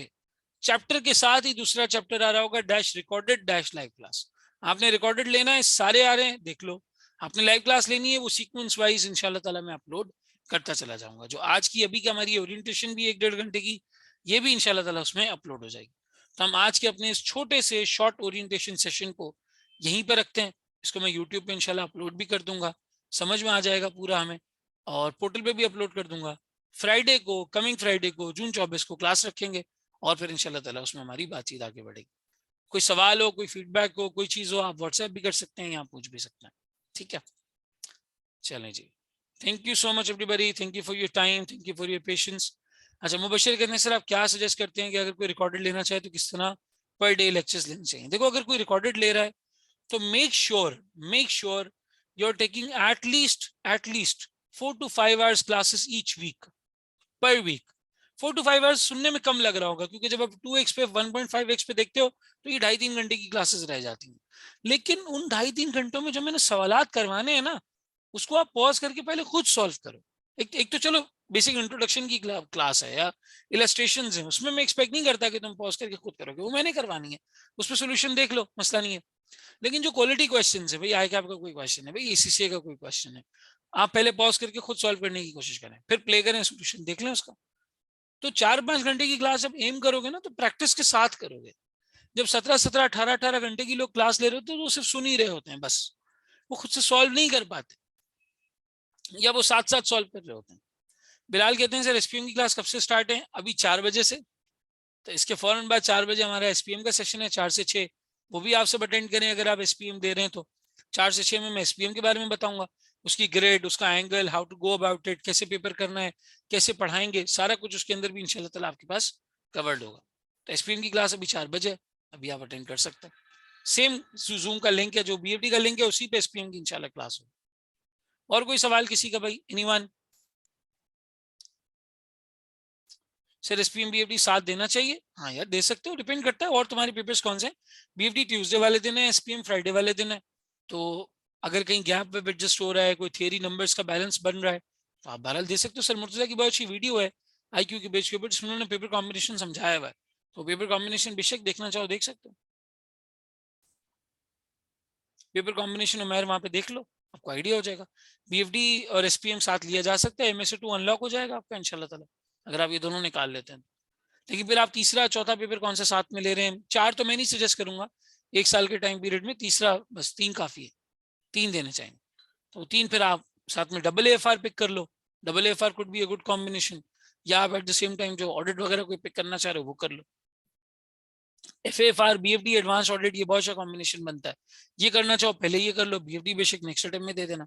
चैप्टर के साथ ही दूसरा चैप्टर आ रहा होगा, dash recorded dash live class. आपने रिकॉर्डेड लेना है, सारे आ रहे हैं, देख लो। आपने लाइव क्लास लेनी है, वो सीक्वेंस वाइज इंशाल्लाह ताला मैं अपलोड करता चला जाऊंगा। जो आज की अभी की हमारी ओरिएंटेशन भी 1-1.5 घंटे की, ये भी इंशाल्लाह ताला उसमें अपलोड हो जाएगी। तो हम आज के अपने इस छोटे से शॉर्ट ओरिएंटेशन सेशन को यहीं पर रखते हैं। इसको मैं यूट्यूब पे इंशाल्लाह अपलोड भी कर दूंगा, समझ में आ जाएगा पूरा हमें, और पोर्टल पे भी अपलोड कर दूंगा। फ्राइडे को, कमिंग फ्राइडे को, जून 24 को क्लास रखेंगे, और फिर इंशाल्लाह ताला उसमें हमारी बातचीत आगे बढ़ेगी। कोई सवाल हो, कोई फीडबैक हो, कोई चीज हो, आप व्हाट्सएप भी कर सकते हैं, यहाँ पूछ भी सकते हैं। ठीक है, चलें जी। Thank you so much everybody, thank you for your time, thank you for your patience. अच्छा, मुबशिर करने सर, आप क्या सजेस्ट करते हैं कि अगर कोई रिकॉर्डेड लेना चाहे तो किस तरह पर डे लेक्चर्स लेने चाहिए? देखो, अगर कोई रिकॉर्डेड ले रहा है तो make sure you are taking at least 4 to 5 hours classes each week, per week. 4 to 5 hours सुनने में कम लग रहा होगा, क्योंकि जब आप 2x पे 1.5x पे देखते हो तो ये 2.5-3 घंटे की क्लासेस रह जाती हैं। लेकिन उन 2.5-3 घंटों में जो मैंने सवालात करवाने हैं ना, उसको आप पॉज करके पहले खुद सॉल्व करो। एक तो चलो बेसिक इंट्रोडक्शन की क्लास है या इलस्ट्रेशन है, उसमें मैं एक्सपेक्ट नहीं करता कि तुम पॉज करके खुद करोगे, वो मैंने करवानी है, उसमें सोल्यूशन देख लो, मसला नहीं है। लेकिन जो क्वालिटी क्वेश्चन है, भाई आई कैप का कोई क्वेश्चन है, भाई एसीसीए का कोई क्वेश्चन है, आप पहले पॉज करके खुद सॉल्व करने की कोशिश करें, फिर प्ले करें, सोल्यूशन देख लें उसका। तो 4-5 घंटे की क्लास जब एम करोगे ना, तो प्रैक्टिस के साथ करोगे। जब 17-17, 18-18 घंटे की लोग क्लास ले रहे होते हैं, तो वो सिर्फ सुन ही रहे होते हैं बस, वो खुद से सॉल्व नहीं कर पाते, या वो साथ साथ सॉल्व कर रहे होते हैं। बिलाल कहते हैं सर एसपीएम की क्लास कब से स्टार्ट है? अभी 4 बजे से। तो इसके फौरन बाद 4 बजे हमारा एसपीएम का सेशन है, 4 से 6। वो भी आप सब अटेंड करें अगर आप एसपीएम दे रहे हैं तो। 4 से 6 में मैं एसपीएम के बारे में बताऊंगा, उसकी ग्रेड, उसका angle, how to go about it, कैसे पेपर करना है, कैसे पढ़ाएंगे, सारा कुछ उसके अंदर भी इंशाल्लाह ताला आपके पास कवर्ड होगा। तो एसपीएम की क्लास अभी 4 बजे, अभी आप अटेंड कर सकते हैं। सेम जूम का लिंक है, जो बीएफडी का लिंक है, उसी पे एसपीएम की इंशाल्लाह क्लास हो। और कोई सवाल किसी का भाई? एनीवन? सर एसपीएम बीएफडी साथ देना चाहिए? हाँ यार, दे सकते हो, डिपेंड करता है। और तुम्हारे पेपर्स कौन से हैं? बीएफडी ट्यूसडे वाले दिन है, एसपीएम फ्राइडे वाले दिन है। तो अगर कहीं गैप वेब एडजस्ट हो रहा है, कोई थियरी नंबर्स का बैलेंस बन रहा है, तो आप बहरहाल दे सकते हो। सर मुर्तजा की बहुत अच्छी वीडियो है आईक्यू के पेज के ऊपर, जिसमें उन्होंने पेपर कॉम्बिनेशन समझाया हुआ है, तो पेपर कॉम्बिनेशन बेशक देखना चाहो देख सकते हो। पेपर कॉम्बिनेशन उमेर वहां पे देख लो, आपको आइडिया हो जाएगा। बीएफडी और एसपीएम साथ लिया जा सकता है, एमएसए 2 अनलॉक हो जाएगा आपका इंशाल्लाह ताला, अगर आप ये दोनों निकाल लेते हैं। लेकिन फिर आप तीसरा चौथा पेपर कौन सा साथ में ले रहे हैं? 4 तो मैं नहीं सजेस्ट करूंगा 1 साल के टाइम पीरियड में, तीसरा बस, 3 काफी है, 3 देने चाहिए। तो 3 फिर आप साथ में डबल एएफआर पिक कर लो, double AFR could be a good combination, या आप एट द सेम टाइम जो ऑडिट वगैरह कोई पिक करना चाह रहे हो वो कर लो। एफएफआर बीएफडी एडवांस ऑडिट, ये बहुत अच्छा कॉम्बिनेशन बनता है, ये करना चाहो पहले ये कर लो, बीएफडी बेशक नेक्स्ट टाइम में दे देना,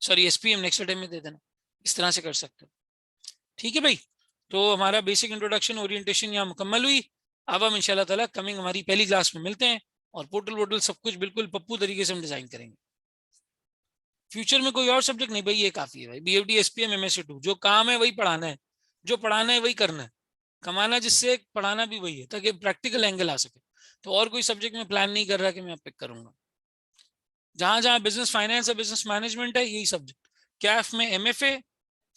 सॉरी एसपीएम नेक्स्ट टाइम में दे देना, इस तरह से कर सकते हो। ठीक है भाई, तो हमारा बेसिक इंट्रोडक्शन ओरिएंटेशन यहाँ मुकम्मल हुई। अब हम इंशाल्लाह ताला कमिंग हमारी पहली क्लास में मिलते हैं, और पोर्टल वोटल सब कुछ बिल्कुल पप्पू तरीके से हम डिजाइन करेंगे। फ्यूचर में कोई और सब्जेक्ट नहीं भाई, ये काफी है भाई। बीएफडी एसपीएम एमएसए 2, जो काम है वही पढ़ाना है, जो पढ़ाना है वही करना है, कमाना जिससे पढ़ाना भी वही है, ताकि प्रैक्टिकल एंगल आ सके। तो और कोई सब्जेक्ट में प्लान नहीं कर रहा कि मैं पिक करूंगा। जहां जहां बिजनेस फाइनेंस है, बिजनेस मैनेजमेंट है, यही सब्जेक्ट। कैफ में एमएफए,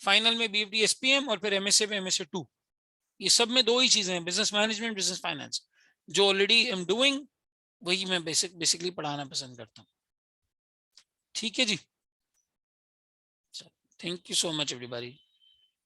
फाइनल में बीएफडी एसपीएम, और फिर एमएसए में एमएसए 2। ये सब में दो ही चीजें हैं, बिजनेस मैनेजमेंट, बिजनेस फाइनेंस। जो ऑलरेडी आई एम डूइंग, वही मैं बेसिकली पढ़ाना पसंद करता हूँ। ठीक है जी, thank you so much everybody.